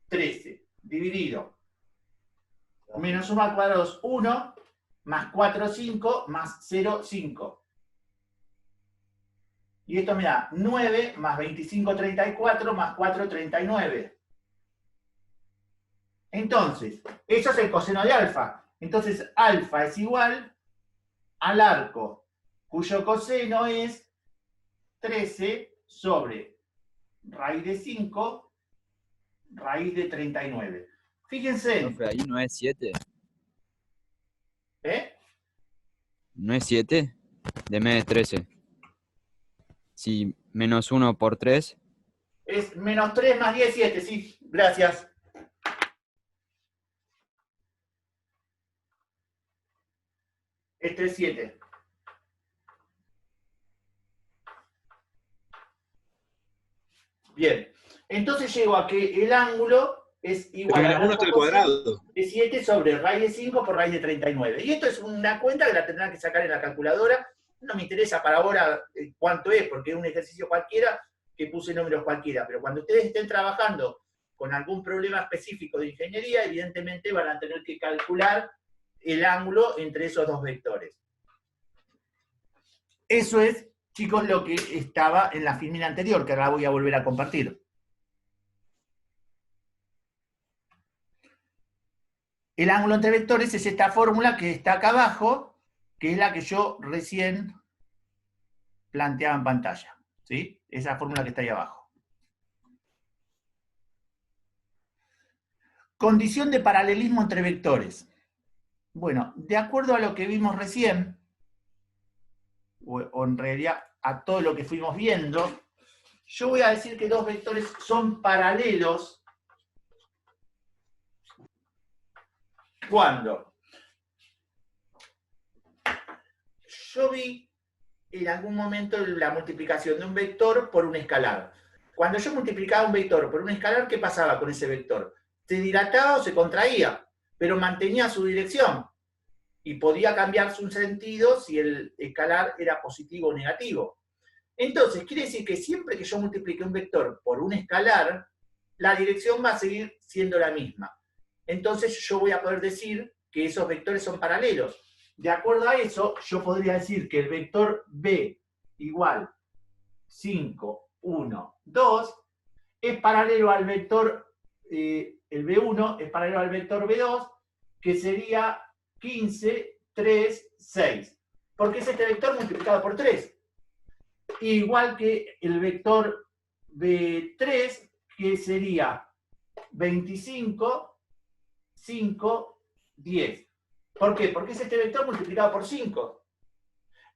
13. Dividido. Menos 1 al cuadrado es 1, más 4, 5, más 0, 5. Y esto me da 9, más 25, 34, más 4, 39. Entonces, eso es el coseno de alfa. Entonces, alfa es igual al arco, cuyo coseno es 13 sobre raíz de 5, raíz de 39. Fíjense. Profe, ahí no es 7. ¿Eh? ¿No es 7? Deme 13. Si menos 1 por 3. Es menos 3 más 10, 7, sí. Gracias. Este es 7. Bien. Entonces llego a que el ángulo es igual a 1 hasta el cuadrado. de 7 sobre raíz de 5 por raíz de 39. Y esto es una cuenta que la tendrán que sacar en la calculadora. No me interesa para ahora cuánto es, porque es un ejercicio cualquiera que puse números cualquiera. Pero cuando ustedes estén trabajando con algún problema específico de ingeniería, evidentemente van a tener que calcular el ángulo entre esos dos vectores. Eso es, chicos, lo que estaba en la filmina anterior, que ahora voy a volver a compartir. El ángulo entre vectores es esta fórmula que está acá abajo, que es la que yo recién planteaba en pantalla. ¿Sí? Esa fórmula que está ahí abajo. Condición de paralelismo entre vectores. Bueno, de acuerdo a lo que vimos recién, o en realidad a todo lo que fuimos viendo, yo voy a decir que dos vectores son paralelos cuando yo vi en algún momento la multiplicación de un vector por un escalar. Cuando yo multiplicaba un vector por un escalar, ¿qué pasaba con ese vector? Se dilataba o se contraía, pero mantenía su dirección y podía cambiar su sentido si el escalar era positivo o negativo. Entonces, quiere decir que siempre que yo multiplique un vector por un escalar, la dirección va a seguir siendo la misma. Entonces yo voy a poder decir que esos vectores son paralelos. De acuerdo a eso, yo podría decir que el vector B igual 5, 1, 2 es paralelo al vector, el B1 es paralelo al vector B2, que sería 15, 3, 6. Porque es este vector multiplicado por 3. Igual que el vector B3, que sería 25, 5, 10. ¿Por qué? Porque es este vector multiplicado por 5.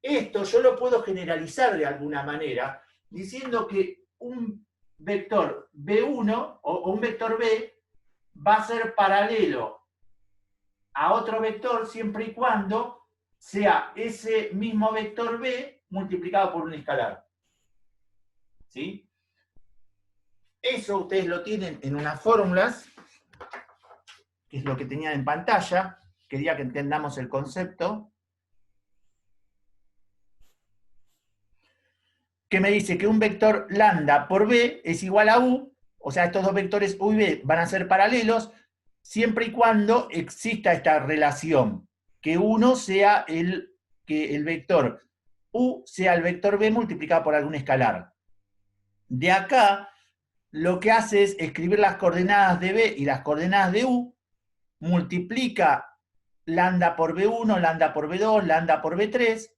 Esto yo lo puedo generalizar de alguna manera, diciendo que un vector B1 o un vector B va a ser paralelo a otro vector siempre y cuando sea ese mismo vector B multiplicado por un escalar. ¿Sí? Eso ustedes lo tienen en unas fórmulas, que es lo que tenían en pantalla. Quería que entendamos el concepto. Que me dice que un vector lambda por B es igual a U, o sea, estos dos vectores U y B van a ser paralelos, siempre y cuando exista esta relación, que uno sea que el vector U sea el vector B multiplicado por algún escalar. De acá, lo que hace es escribir las coordenadas de B y las coordenadas de U, multiplica lambda por B1, lambda por B2, lambda por B3,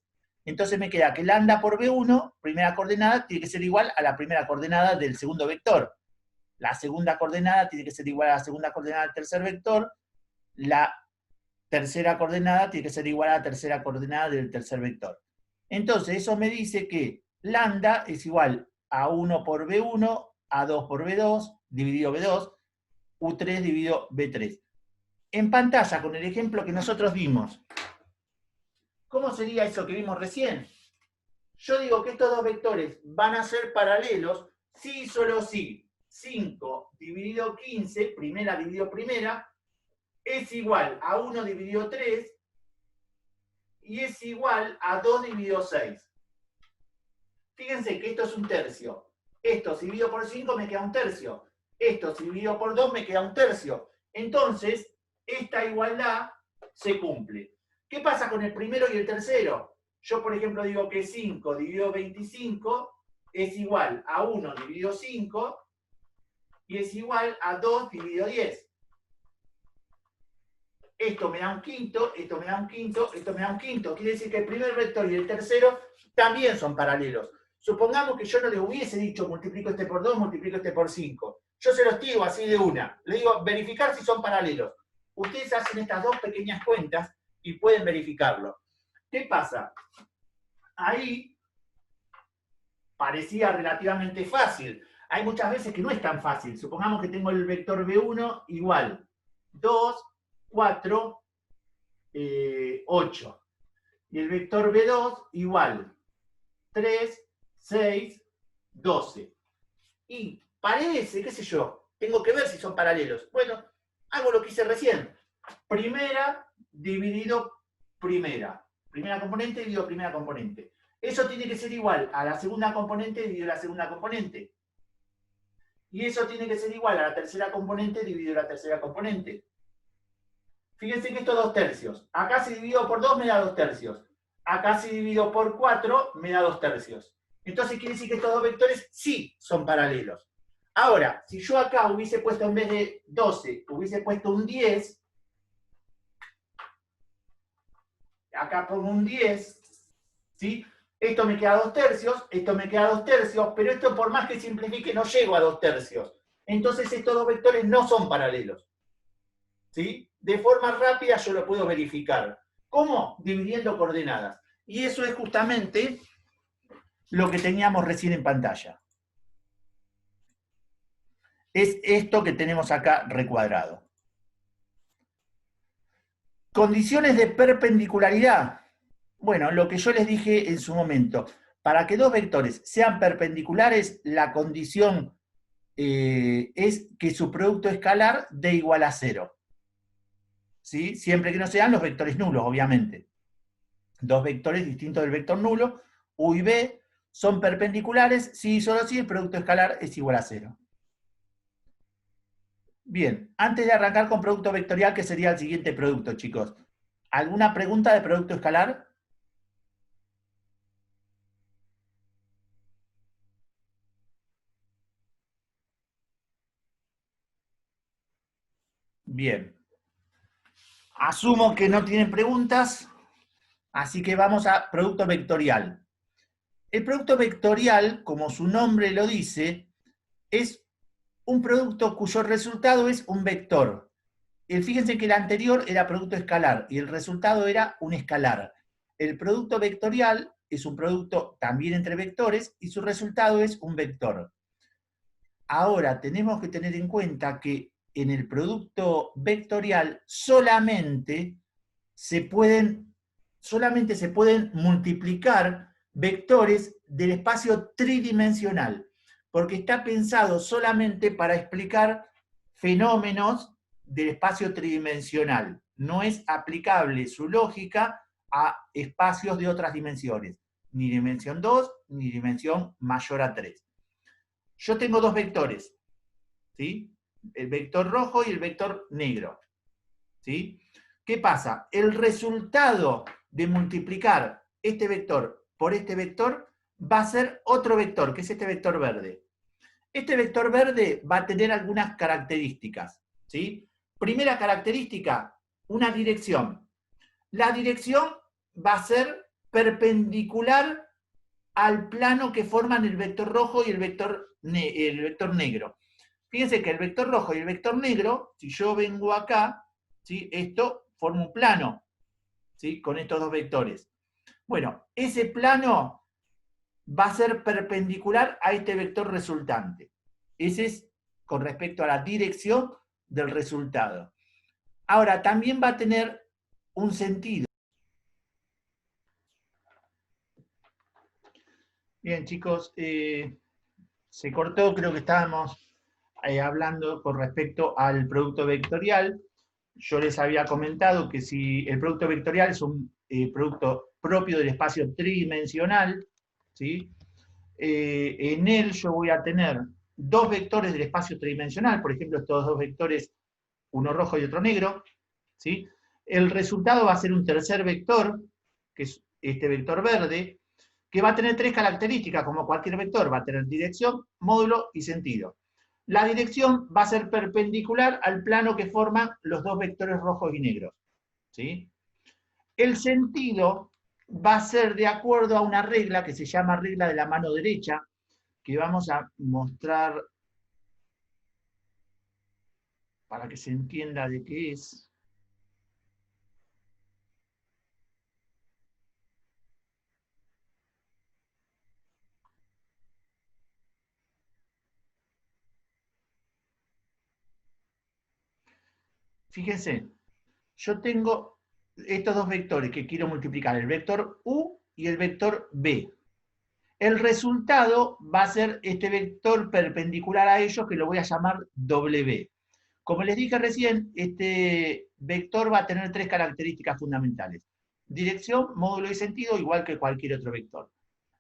entonces me queda que lambda por B1, primera coordenada, tiene que ser igual a la primera coordenada del segundo vector. La segunda coordenada tiene que ser igual a la segunda coordenada del tercer vector, la tercera coordenada tiene que ser igual a la tercera coordenada del tercer vector. Entonces, eso me dice que lambda es igual a 1 por B1, a 2 por B2, dividido B2, U3 dividido B3. En pantalla, con el ejemplo que nosotros vimos, ¿cómo sería eso que vimos recién? Yo digo que estos dos vectores van a ser paralelos si y solo si 5 dividido 15, primera dividido primera, es igual a 1 dividido 3 y es igual a 2 dividido 6. Fíjense que esto es un tercio. Esto si dividido por 5 me queda un tercio. Esto si dividido por 2 me queda un tercio. Entonces, esta igualdad se cumple. ¿Qué pasa con el primero y el tercero? Yo, por ejemplo, digo que 5 dividido 25 es igual a 1 dividido 5 y es igual a 2 dividido 10. Esto me da un quinto, esto me da un quinto, esto me da un quinto. Quiere decir que el primer vector y el tercero también son paralelos. Supongamos que yo no les hubiese dicho multiplico este por 2, multiplico este por 5. Yo se los digo así de una. Le digo verificar si son paralelos. Ustedes hacen estas dos pequeñas cuentas y pueden verificarlo. ¿Qué pasa? Ahí parecía relativamente fácil. Hay muchas veces que no es tan fácil. Supongamos que tengo el vector B1 igual 2, 4, 8. Y el vector B2 igual 3, 6, 12. Y parece, qué sé yo, tengo que ver si son paralelos. Bueno, hago lo que hice recién. Primera dividido primera. Primera componente dividido primera componente. Eso tiene que ser igual a la segunda componente dividido la segunda componente. Y eso tiene que ser igual a la tercera componente dividido la tercera componente. Fíjense que esto es 2 tercios. Acá si divido por 2 me da 2 tercios. Acá si divido por 4 me da 2 tercios. Entonces quiere decir que estos dos vectores sí son paralelos. Ahora, si yo acá hubiese puesto en vez de 12, hubiese puesto un 10, acá pongo un 10, ¿sí? Esto me queda 2 tercios, esto me queda 2 tercios, pero esto por más que simplifique no llego a 2 tercios. Entonces estos dos vectores no son paralelos. ¿Sí? De forma rápida yo lo puedo verificar. ¿Cómo? Dividiendo coordenadas. Y eso es justamente lo que teníamos recién en pantalla. Es esto que tenemos acá recuadrado. Condiciones de perpendicularidad. Bueno, lo que yo les dije en su momento. Para que dos vectores sean perpendiculares, la condición es que su producto escalar dé igual a 0. ¿Sí? Siempre que no sean los vectores nulos, obviamente. Dos vectores distintos del vector nulo, U y B, son perpendiculares si y solo si el producto escalar es igual a 0. Bien, antes de arrancar con producto vectorial, que sería el siguiente producto, chicos. ¿Alguna pregunta de producto escalar? Bien. Asumo que no tienen preguntas, así que vamos a producto vectorial. El producto vectorial, como su nombre lo dice, es un producto cuyo resultado es un vector. Fíjense que el anterior era producto escalar y el resultado era un escalar. El producto vectorial es un producto también entre vectores y su resultado es un vector. Ahora tenemos que tener en cuenta que en el producto vectorial solamente se pueden multiplicar vectores del espacio tridimensional, porque está pensado solamente para explicar fenómenos del espacio tridimensional. No es aplicable su lógica a espacios de otras dimensiones, ni dimensión 2, ni dimensión mayor a 3. Yo tengo dos vectores, ¿sí? El vector rojo y el vector negro, ¿sí? ¿Qué pasa? El resultado de multiplicar este vector por este vector va a ser otro vector, que es este vector verde. Este vector verde va a tener algunas características, ¿sí? Primera característica, una dirección. La dirección va a ser perpendicular al plano que forman el vector rojo y el vector negro. Fíjense que el vector rojo y el vector negro, si yo vengo acá, ¿sí? Esto forma un plano, ¿sí? Con estos dos vectores. Bueno, ese plano va a ser perpendicular a este vector resultante. Ese es con respecto a la dirección del resultado. Ahora, también va a tener un sentido. Bien, chicos, se cortó, creo que estábamos hablando con respecto al producto vectorial. Yo les había comentado que si el producto vectorial es un producto propio del espacio tridimensional, ¿sí? En él yo voy a tener dos vectores del espacio tridimensional, por ejemplo, estos dos vectores, uno rojo y otro negro, ¿sí? El resultado va a ser un tercer vector, que es este vector verde, que va a tener tres características, como cualquier vector, va a tener dirección, módulo y sentido. La dirección va a ser perpendicular al plano que forman los dos vectores rojos y negros, ¿sí? El sentido va a ser de acuerdo a una regla que se llama regla de la mano derecha, que vamos a mostrar para que se entienda de qué es. Fíjense, yo tengo estos dos vectores que quiero multiplicar, el vector U y el vector B. El resultado va a ser este vector perpendicular a ellos, que lo voy a llamar W. Como les dije recién, este vector va a tener tres características fundamentales. Dirección, módulo y sentido, igual que cualquier otro vector.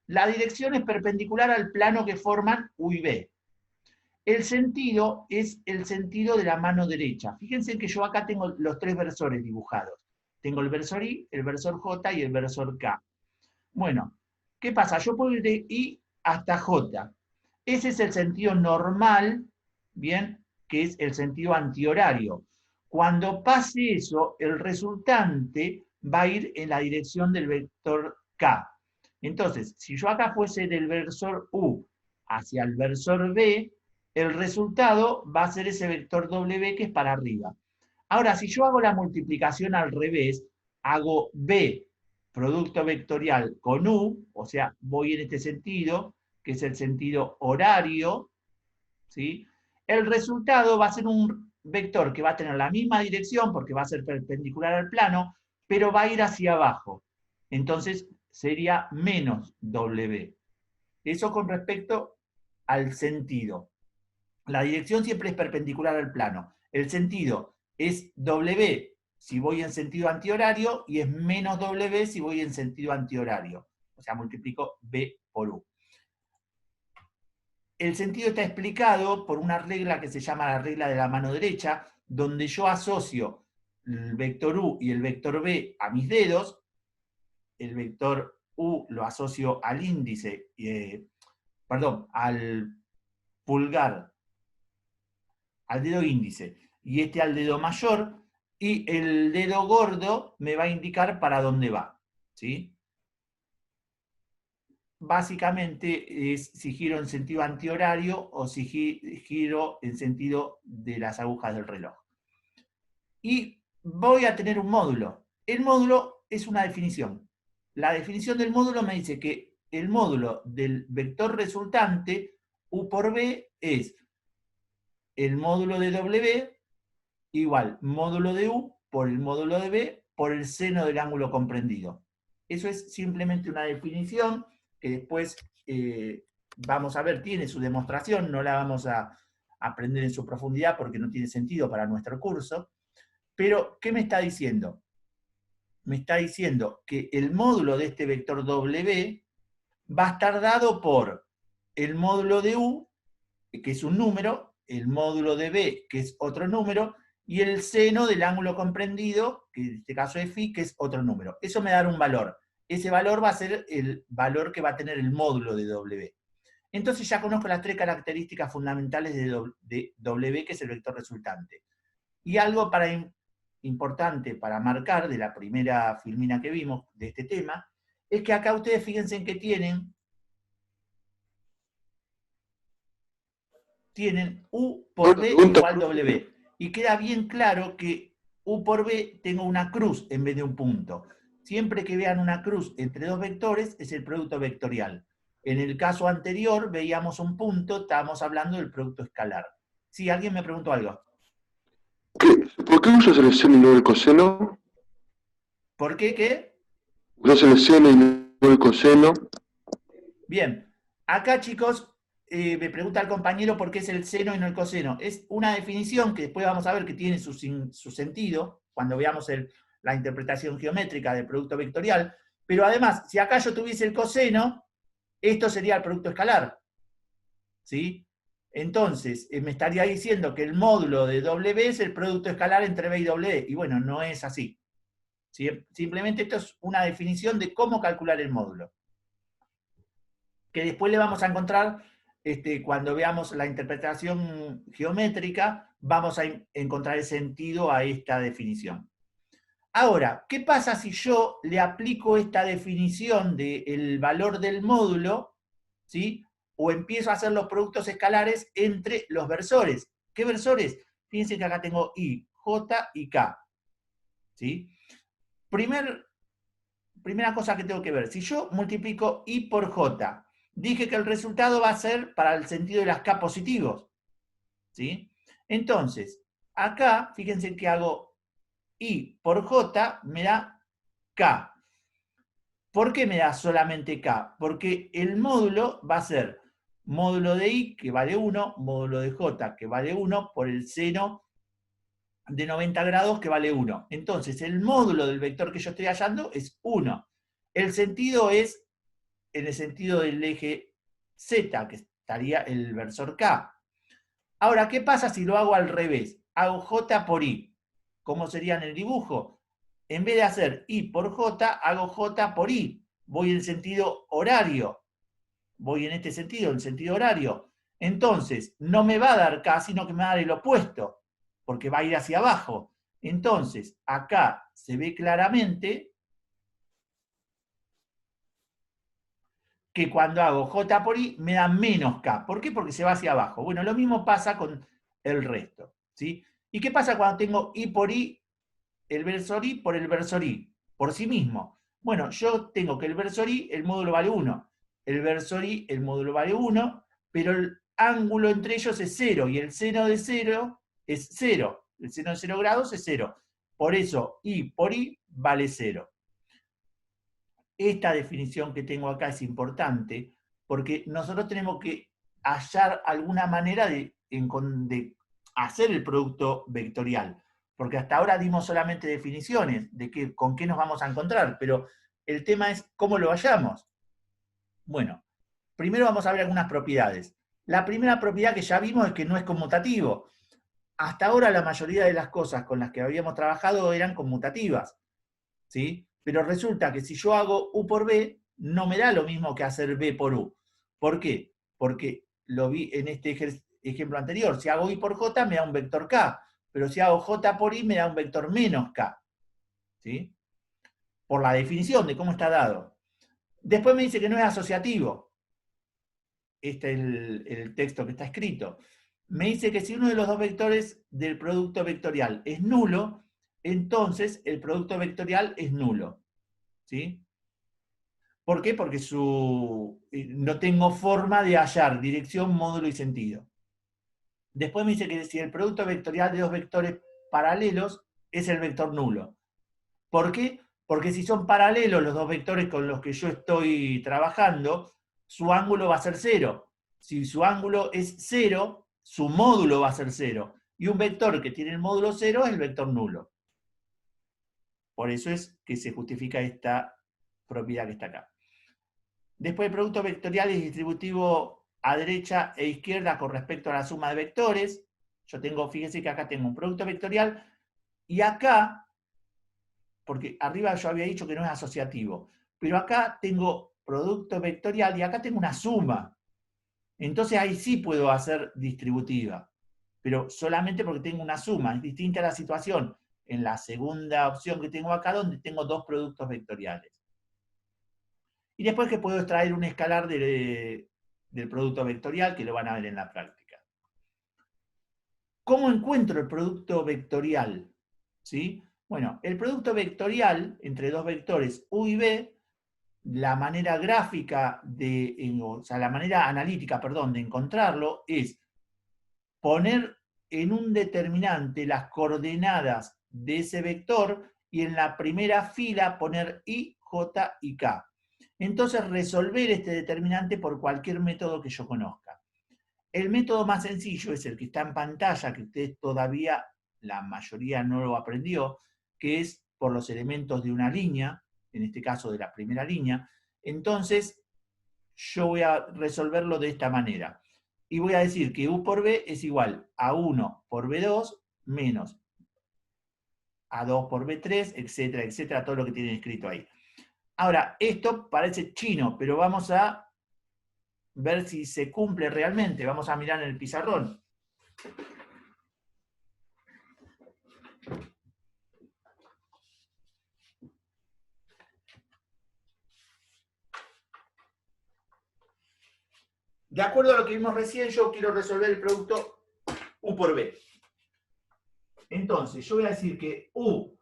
La dirección es perpendicular al plano que forman U y B. El sentido es el sentido de la mano derecha. Fíjense que yo acá tengo los tres versores dibujados. Tengo el versor I, el versor J y el versor K. Bueno, ¿qué pasa? Yo puedo ir de I hasta J. Ese es el sentido normal, ¿bien? Que es el sentido antihorario. Cuando pase eso, el resultante va a ir en la dirección del vector K. Entonces, si yo acá fuese del versor U hacia el versor B, el resultado va a ser ese vector W que es para arriba. Ahora, si yo hago la multiplicación al revés, hago B producto vectorial con U, o sea, voy en este sentido, que es el sentido horario, ¿sí? El resultado va a ser un vector que va a tener la misma dirección, porque va a ser perpendicular al plano, pero va a ir hacia abajo. Entonces sería menos W. Eso con respecto al sentido. La dirección siempre es perpendicular al plano. El sentido es W si voy en sentido antihorario y es menos W si voy en sentido antihorario. O sea, multiplico B por U. El sentido está explicado por una regla que se llama la regla de la mano derecha, donde yo asocio el vector U y el vector B a mis dedos. El vector U lo asocio al índice, al pulgar, al dedo índice, y este al dedo mayor, y el dedo gordo me va a indicar para dónde va, ¿sí? Básicamente es si giro en sentido antihorario o si giro en sentido de las agujas del reloj. Y voy a tener un módulo. El módulo es una definición. La definición del módulo me dice que el módulo del vector resultante, U por B, es el módulo de W igual módulo de U por el módulo de B por el seno del ángulo comprendido. Eso es simplemente una definición que después vamos a ver, tiene su demostración, no la vamos a aprender en su profundidad porque no tiene sentido para nuestro curso. Pero, ¿qué me está diciendo? Me está diciendo que el módulo de este vector W va a estar dado por el módulo de U, que es un número, el módulo de B, que es otro número, y el seno del ángulo comprendido, que en este caso es phi, que es otro número. Eso me da un valor. Ese valor va a ser el valor que va a tener el módulo de W. Entonces ya conozco las tres características fundamentales de W, que es el vector resultante. Y algo importante para marcar de la primera filmina que vimos de este tema, es que acá ustedes fíjense en que tienen U por B igual W. Y queda bien claro que U por B tengo una cruz en vez de un punto. Siempre que vean una cruz entre dos vectores es el producto vectorial. En el caso anterior veíamos un punto, estábamos hablando del producto escalar. Sí, alguien me preguntó algo. ¿Por qué usas el seno y no el coseno? ¿Por qué qué? Usas el seno y no el coseno. Bien, acá chicos, me pregunta el compañero por qué es el seno y no el coseno. Es una definición que después vamos a ver que tiene su sentido cuando veamos la interpretación geométrica del producto vectorial, pero además, si acá yo tuviese el coseno, esto sería el producto escalar. ¿Sí? Entonces, me estaría diciendo que el módulo de W es el producto escalar entre B y W, y bueno, no es así. ¿Sí? Simplemente esto es una definición de cómo calcular el módulo, que después le vamos a encontrar, cuando veamos la interpretación geométrica, vamos a encontrar el sentido a esta definición. Ahora, ¿qué pasa si yo le aplico esta definición del valor del módulo, ¿sí? O empiezo a hacer los productos escalares entre los versores? ¿Qué versores? Fíjense que acá tengo I, J y K. ¿Sí? Primera cosa que tengo que ver, si yo multiplico I por J, dije que el resultado va a ser para el sentido de las K positivos. ¿Sí? Entonces, acá, fíjense que hago I por J, me da K. ¿Por qué me da solamente K? Porque el módulo va a ser módulo de I, que vale 1, módulo de J, que vale 1, por el seno de 90 grados, que vale 1. Entonces, el módulo del vector que yo estoy hallando es 1. El sentido es en el sentido del eje Z, que estaría el versor K. Ahora, ¿qué pasa si lo hago al revés? Hago J por I. ¿Cómo sería en el dibujo? En vez de hacer I por J, hago J por I. Voy en sentido horario. Voy en este sentido, en sentido horario. Entonces, no me va a dar K, sino que me va a dar el opuesto, porque va a ir hacia abajo. Entonces, acá se ve claramente que cuando hago J por I me da menos K. ¿Por qué? Porque se va hacia abajo. Bueno, lo mismo pasa con el resto. ¿Sí? ¿Y qué pasa cuando tengo I por I, el versor I por el versor I? Por sí mismo. Bueno, yo tengo que el versor I, el módulo vale 1. El versor I, el módulo vale 1, pero el ángulo entre ellos es 0, y el seno de 0 es 0. El seno de 0 grados es 0. Por eso, I por I vale 0. Esta definición que tengo acá es importante porque nosotros tenemos que hallar alguna manera de hacer el producto vectorial. Porque hasta ahora dimos solamente definiciones de con qué nos vamos a encontrar, pero el tema es cómo lo hallamos. Bueno, primero vamos a ver algunas propiedades. La primera propiedad que ya vimos es que no es conmutativo. Hasta ahora la mayoría de las cosas con las que habíamos trabajado eran conmutativas, ¿sí? Pero resulta que si yo hago U por B, no me da lo mismo que hacer B por U. ¿Por qué? Porque lo vi en este ejemplo anterior. Si hago I por J, me da un vector K. Pero si hago J por I, me da un vector menos K. ¿Sí? Por la definición de cómo está dado. Después me dice que no es asociativo. Este es el texto que está escrito. Me dice que si uno de los dos vectores del producto vectorial es nulo, entonces el producto vectorial es nulo. ¿Sí? ¿Por qué? Porque no tengo forma de hallar dirección, módulo y sentido. Después me dice que si el producto vectorial de dos vectores paralelos es el vector nulo. ¿Por qué? Porque si son paralelos los dos vectores con los que yo estoy trabajando, su ángulo va a ser 0. Si su ángulo es 0, su módulo va a ser 0. Y un vector que tiene el módulo 0 es el vector nulo. Por eso es que se justifica esta propiedad que está acá. Después el producto vectorial es distributivo a derecha e izquierda con respecto a la suma de vectores. Yo tengo, fíjense que acá tengo un producto vectorial y acá, porque arriba yo había dicho que no es asociativo, pero acá tengo producto vectorial y acá tengo una suma. Entonces ahí sí puedo hacer distributiva, pero solamente porque tengo una suma. Es distinta a la situación en la segunda opción que tengo acá, donde tengo dos productos vectoriales. Y después que puedo extraer un escalar del producto vectorial, que lo van a ver en la práctica. ¿Cómo encuentro el producto vectorial? ¿sí? Bueno, el producto vectorial entre dos vectores U y B, la manera gráfica o sea, la manera analítica, perdón, de encontrarlo es poner en un determinante las coordenadas de ese vector y en la primera fila poner I, J y K. Entonces resolver este determinante por cualquier método que yo conozca. El método más sencillo es el que está en pantalla, que ustedes todavía, la mayoría no lo aprendió, que es por los elementos de una línea, en este caso de la primera línea. Entonces, yo voy a resolverlo de esta manera. Y voy a decir que U por B es igual a 1 por B2 menos a 2 por B3, etcétera, etcétera, todo lo que tienen escrito ahí. Ahora, esto parece chino, pero vamos a ver si se cumple realmente. Vamos a mirar en el pizarrón. De acuerdo a lo que vimos recién, yo quiero resolver el producto U por B. Entonces, yo voy a decir que U,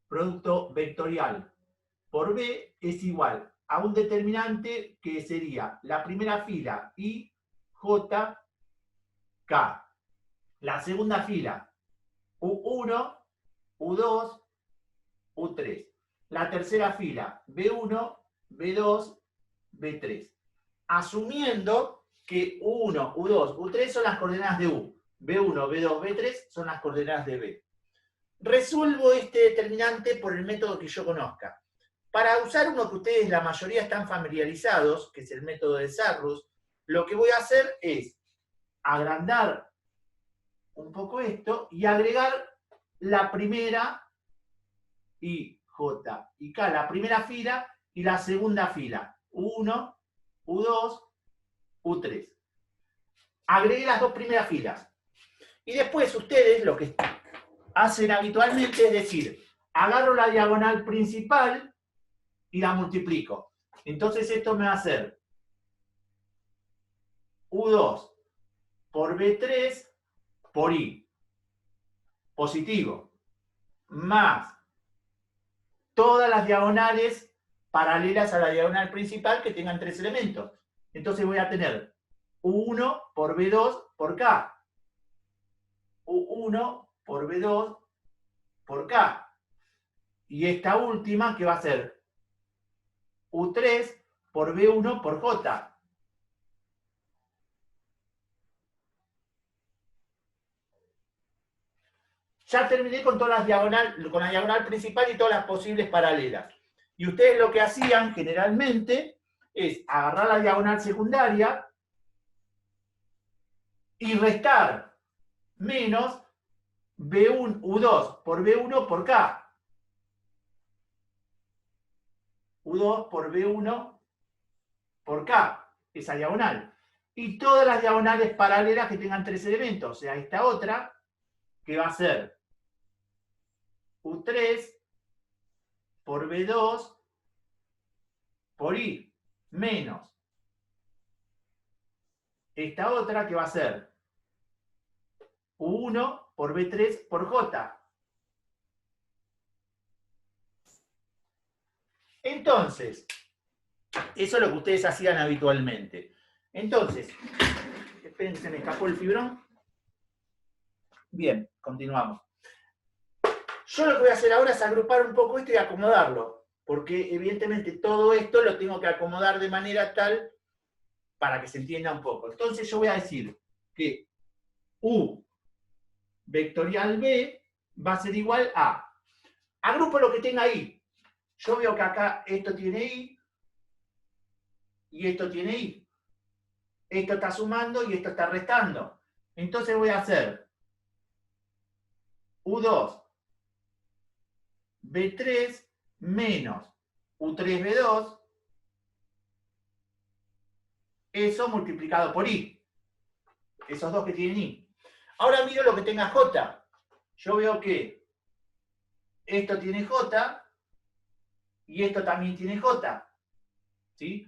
producto vectorial, por B es igual a un determinante que sería la primera fila I, J, K. La segunda fila U1, U2, U3. La tercera fila B1, B2, B3. Asumiendo que U1, U2, U3 son las coordenadas de U. B1, B2, B3 son las coordenadas de B. Resuelvo este determinante por el método que yo conozca. Para usar uno que ustedes, la mayoría, están familiarizados, que es el método de Sarrus, lo que voy a hacer es agrandar un poco esto y agregar la primera I, J y K, la primera fila y la segunda fila, U1, U2, U3. Agregué las dos primeras filas. Y después ustedes lo que hacen habitualmente es decir, agarro la diagonal principal y la multiplico. Entonces esto me va a hacer U2 por B3 por I, positivo, más todas las diagonales paralelas a la diagonal principal que tengan tres elementos. Entonces voy a tener U1 por B2 por K. U1 por B2 por K. Y esta última que va a ser U3 por B1 por J. Ya terminé con todas con la diagonal principal y todas las posibles paralelas. Y ustedes lo que hacían generalmente es agarrar la diagonal secundaria y restar menos B1, U2 por B1 por K. U2 por B1 por K, esa diagonal. Y todas las diagonales paralelas que tengan tres elementos, o sea, esta otra, que va a ser U3 por B2 por I, menos esta otra que va a ser U1 por B3 por J. Entonces, eso es lo que ustedes hacían habitualmente. Entonces, esperen, se me escapó el fibrón. Bien, continuamos. Yo lo que voy a hacer ahora es agrupar un poco esto y acomodarlo, porque evidentemente todo esto lo tengo que acomodar de manera tal para que se entienda un poco. Entonces yo voy a decir que U vectorial B va a ser igual a, agrupo lo que tenga I. Yo veo que acá esto tiene I y esto tiene I. Esto está sumando y esto está restando. Entonces voy a hacer U2 B3 menos U3 B2, eso multiplicado por I. Esos dos que tienen I. Ahora miro lo que tenga J. Yo veo que esto tiene J y esto también tiene J. ¿Sí?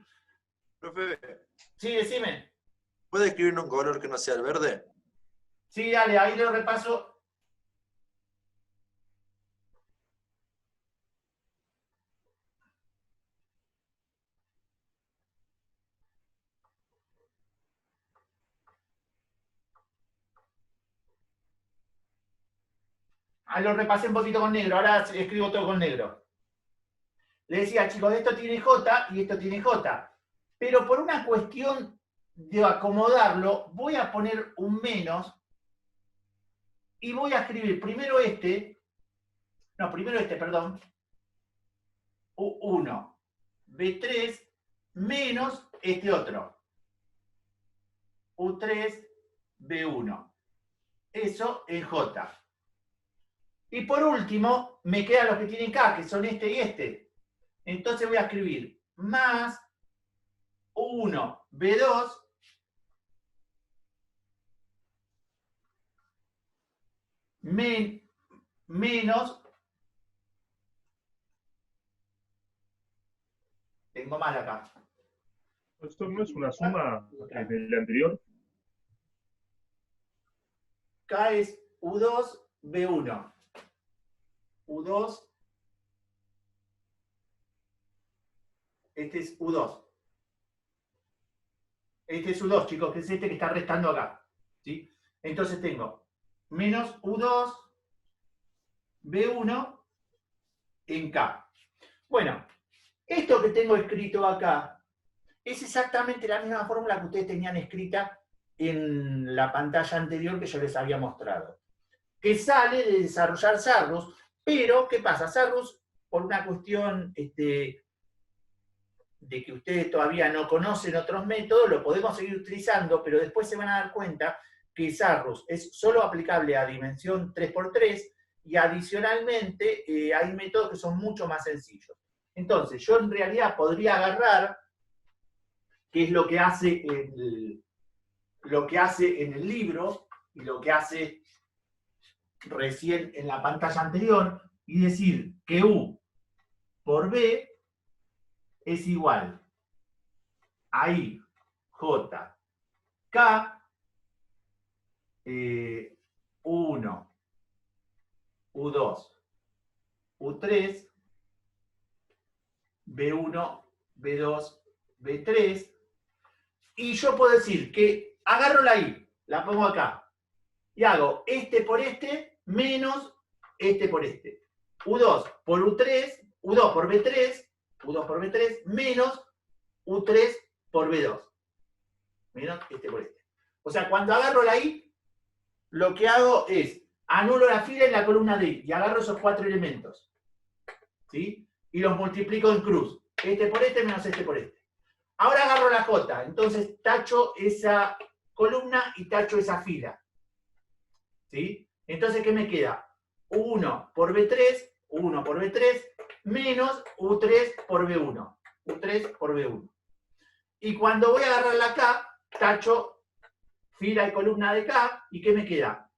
Profe, Sí, decime. ¿puede escribir en un color que no sea el verde? Sí, dale, ahí lo repaso. lo repasé un poquito con negro, ahora escribo todo con negro. Le decía, chicos, esto tiene J y esto tiene J. Pero por una cuestión de acomodarlo, voy a poner un menos y voy a escribir primero perdón, U1, B3, menos este otro, U3, B1. Eso en J. Y por último, me quedan los que tienen K, que son este y este. Entonces voy a escribir más U1, B2, menos, tengo mal acá. ¿Esto no es una suma del anterior? K es U2, B1. U2, este es U2. Este es U2, chicos, que es este que está restando acá. ¿Sí? Entonces tengo menos U2, B1 en K. Bueno, esto que tengo escrito acá es exactamente la misma fórmula que ustedes tenían escrita en la pantalla anterior que yo les había mostrado. Que sale de desarrollar Sarrus, pero ¿qué pasa? Sarrus, por una cuestión de que ustedes todavía no conocen otros métodos, lo podemos seguir utilizando, pero después se van a dar cuenta que Sarrus es solo aplicable a dimensión 3×3 y adicionalmente hay métodos que son mucho más sencillos. Entonces, yo en realidad podría agarrar, que es lo que hace en el libro y lo que hace recién en la pantalla anterior, y decir que U por B es igual a I, J, K, U1, U2, U3, B1, B2, B3, y yo puedo decir que agarro la I, la pongo acá, y hago este por este menos este por este. U2 por U3, U2 por B3, U2 por B3, menos U3 por B2. Menos este por este. O sea, cuando agarro la I, lo que hago es anulo la fila en la columna de I y agarro esos 4 elementos. ¿Sí? Y los multiplico en cruz. Este por este menos este por este. Ahora agarro la J, entonces tacho esa columna y tacho esa fila. ¿Sí? Entonces, ¿qué me queda? U1 por B3, menos U3 por B1. U3 por B1. Y cuando voy a agarrar la K, tacho fila y columna de K, ¿y qué me queda?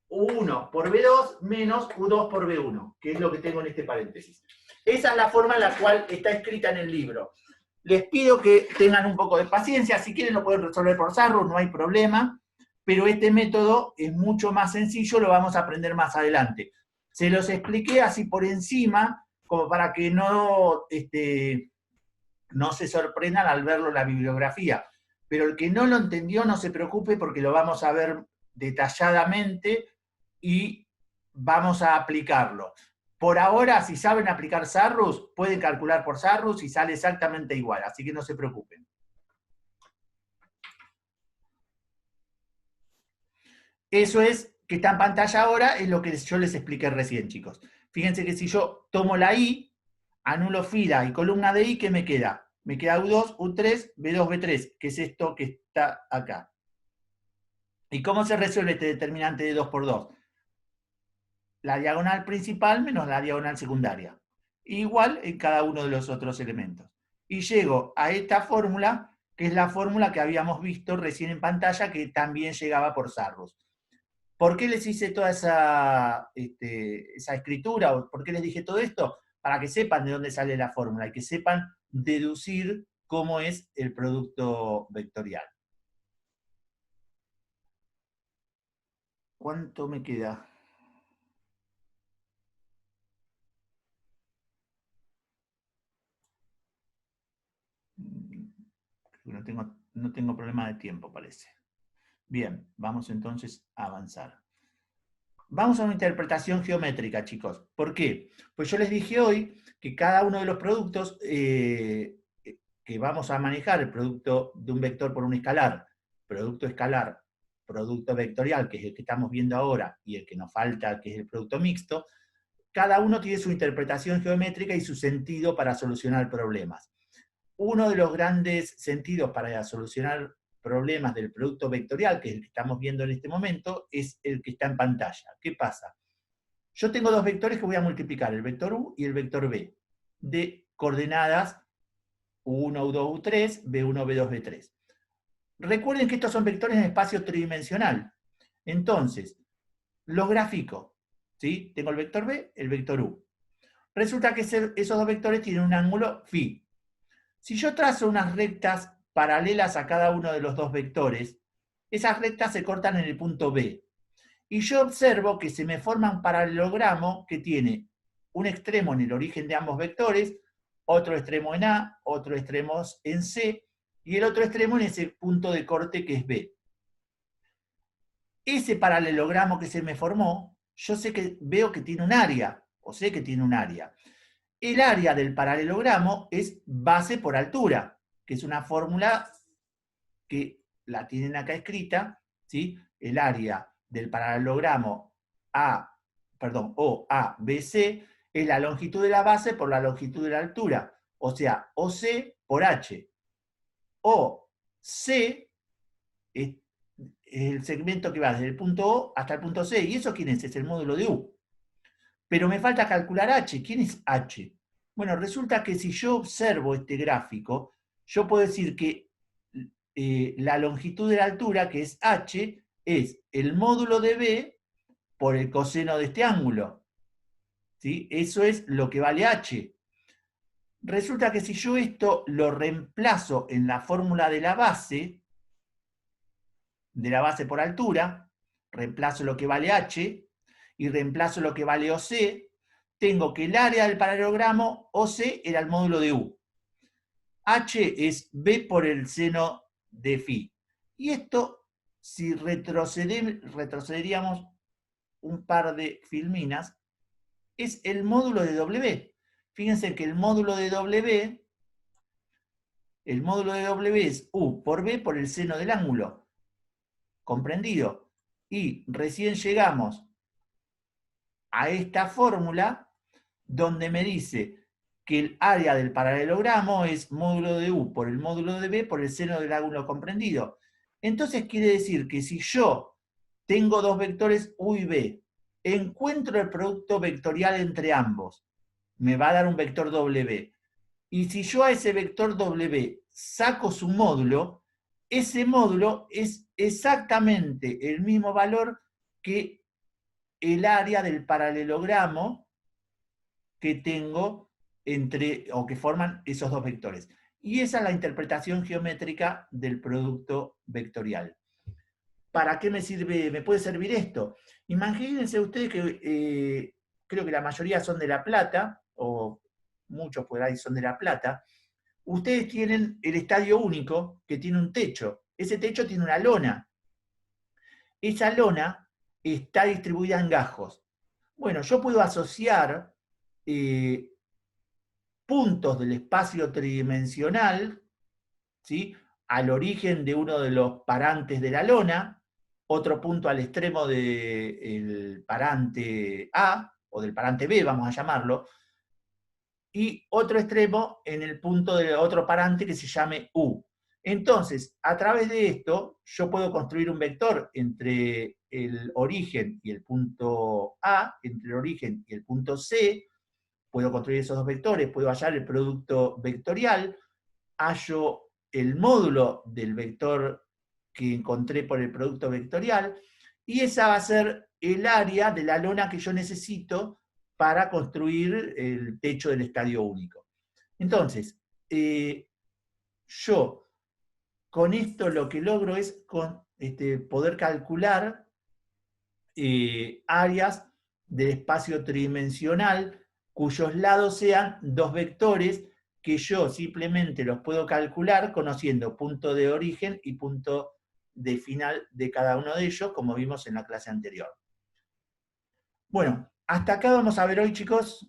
U1 por B2 menos U2 por B1, que es lo que tengo en este paréntesis. Esa es la forma en la cual está escrita en el libro. Les pido que tengan un poco de paciencia, si quieren lo pueden resolver por Sarrus, no hay problema, pero este método es mucho más sencillo, lo vamos a aprender más adelante. Se los expliqué así por encima, como para que no se sorprendan al verlo en la bibliografía. Pero el que no lo entendió no se preocupe porque lo vamos a ver detalladamente y vamos a aplicarlo. Por ahora, si saben aplicar Sarrus, pueden calcular por Sarrus y sale exactamente igual, así que no se preocupen. Eso es, que está en pantalla ahora, es lo que yo les expliqué recién, chicos. Fíjense que si yo tomo la I, anulo fila y columna de I, ¿qué me queda? Me queda U2, U3, B2, B3, que es esto que está acá. ¿Y cómo se resuelve este determinante de 2 por 2? La diagonal principal menos la diagonal secundaria. Igual en cada uno de los otros elementos. Y llego a esta fórmula, que es la fórmula que habíamos visto recién en pantalla, que también llegaba por Sarrus. ¿Por qué les hice toda esa escritura? ¿O por qué les dije todo esto? Para que sepan de dónde sale la fórmula y que sepan deducir cómo es el producto vectorial. ¿Cuánto me queda? No tengo problema de tiempo, parece. Bien, vamos entonces a avanzar. Vamos a una interpretación geométrica, chicos. ¿Por qué? Pues yo les dije hoy que cada uno de los productos que vamos a manejar, el producto de un vector por un escalar, producto vectorial, que es el que estamos viendo ahora, y el que nos falta, que es el producto mixto, cada uno tiene su interpretación geométrica y su sentido para solucionar problemas. Uno de los grandes sentidos para solucionar problemas del producto vectorial, que es el que estamos viendo en este momento, es el que está en pantalla. ¿Qué pasa? Yo tengo dos vectores que voy a multiplicar, el vector U y el vector B, de coordenadas U1, U2, U3, B1, B2, B3. Recuerden que estos son vectores en espacio tridimensional. Entonces, los grafico. ¿Sí? Tengo el vector B, el vector U. Resulta que esos dos vectores tienen un ángulo phi. Si yo trazo unas rectas paralelas a cada uno de los dos vectores, esas rectas se cortan en el punto B. Y yo observo que se me forma un paralelogramo que tiene un extremo en el origen de ambos vectores, otro extremo en A, otro extremo en C, y el otro extremo en ese punto de corte que es B. Ese paralelogramo que se me formó, yo veo que tiene un área, o sé que tiene un área. El área del paralelogramo es base por altura, que es una fórmula que la tienen acá escrita, ¿sí? El área del paralelogramo OABC es la longitud de la base por la longitud de la altura, o sea, OC por H. OC es el segmento que va desde el punto O hasta el punto C, y eso ¿quién es? Es el módulo de U. Pero me falta calcular H. ¿Quién es H? Bueno, resulta que si yo observo este gráfico, yo puedo decir que la longitud de la altura, que es H, es el módulo de B por el coseno de este ángulo. ¿Sí? Eso es lo que vale H. Resulta que si yo esto lo reemplazo en la fórmula de la base por altura, reemplazo lo que vale H y reemplazo lo que vale OC, tengo que el área del paralelogramo OC era el módulo de U. H es B por el seno de phi. Y esto, si retrocederíamos un par de filminas, es el módulo de W. Fíjense que el módulo de W es U por B por el seno del ángulo. ¿Comprendido? Y recién llegamos a esta fórmula donde me dice que el área del paralelogramo es módulo de U por el módulo de B por el seno del ángulo comprendido. Entonces quiere decir que si yo tengo dos vectores U y B, encuentro el producto vectorial entre ambos, me va a dar un vector W. Y si yo a ese vector W saco su módulo, ese módulo es exactamente el mismo valor que el área del paralelogramo que tengo o que forman esos dos vectores. Y esa es la interpretación geométrica del producto vectorial. ¿Para qué me puede servir esto? Imagínense ustedes que creo que la mayoría son de La Plata, o muchos por ahí son de La Plata. Ustedes tienen el estadio único que tiene un techo. Ese techo tiene una lona. Esa lona está distribuida en gajos. Bueno, yo puedo asociar puntos del espacio tridimensional, ¿sí?, al origen de uno de los parantes de la lona, otro punto al extremo del parante A, o del parante B, vamos a llamarlo, y otro extremo en el punto de otro parante que se llame U. Entonces, a través de esto, yo puedo construir un vector entre el origen y el punto A, entre el origen y el punto C, puedo construir esos dos vectores, puedo hallar el producto vectorial, hallo el módulo del vector que encontré por el producto vectorial, y esa va a ser el área de la lona que yo necesito para construir el techo del estadio único. Entonces, yo con esto lo que logro es poder calcular áreas del espacio tridimensional cuyos lados sean dos vectores que yo simplemente los puedo calcular conociendo punto de origen y punto de final de cada uno de ellos, como vimos en la clase anterior. Bueno, hasta acá vamos a ver hoy, chicos.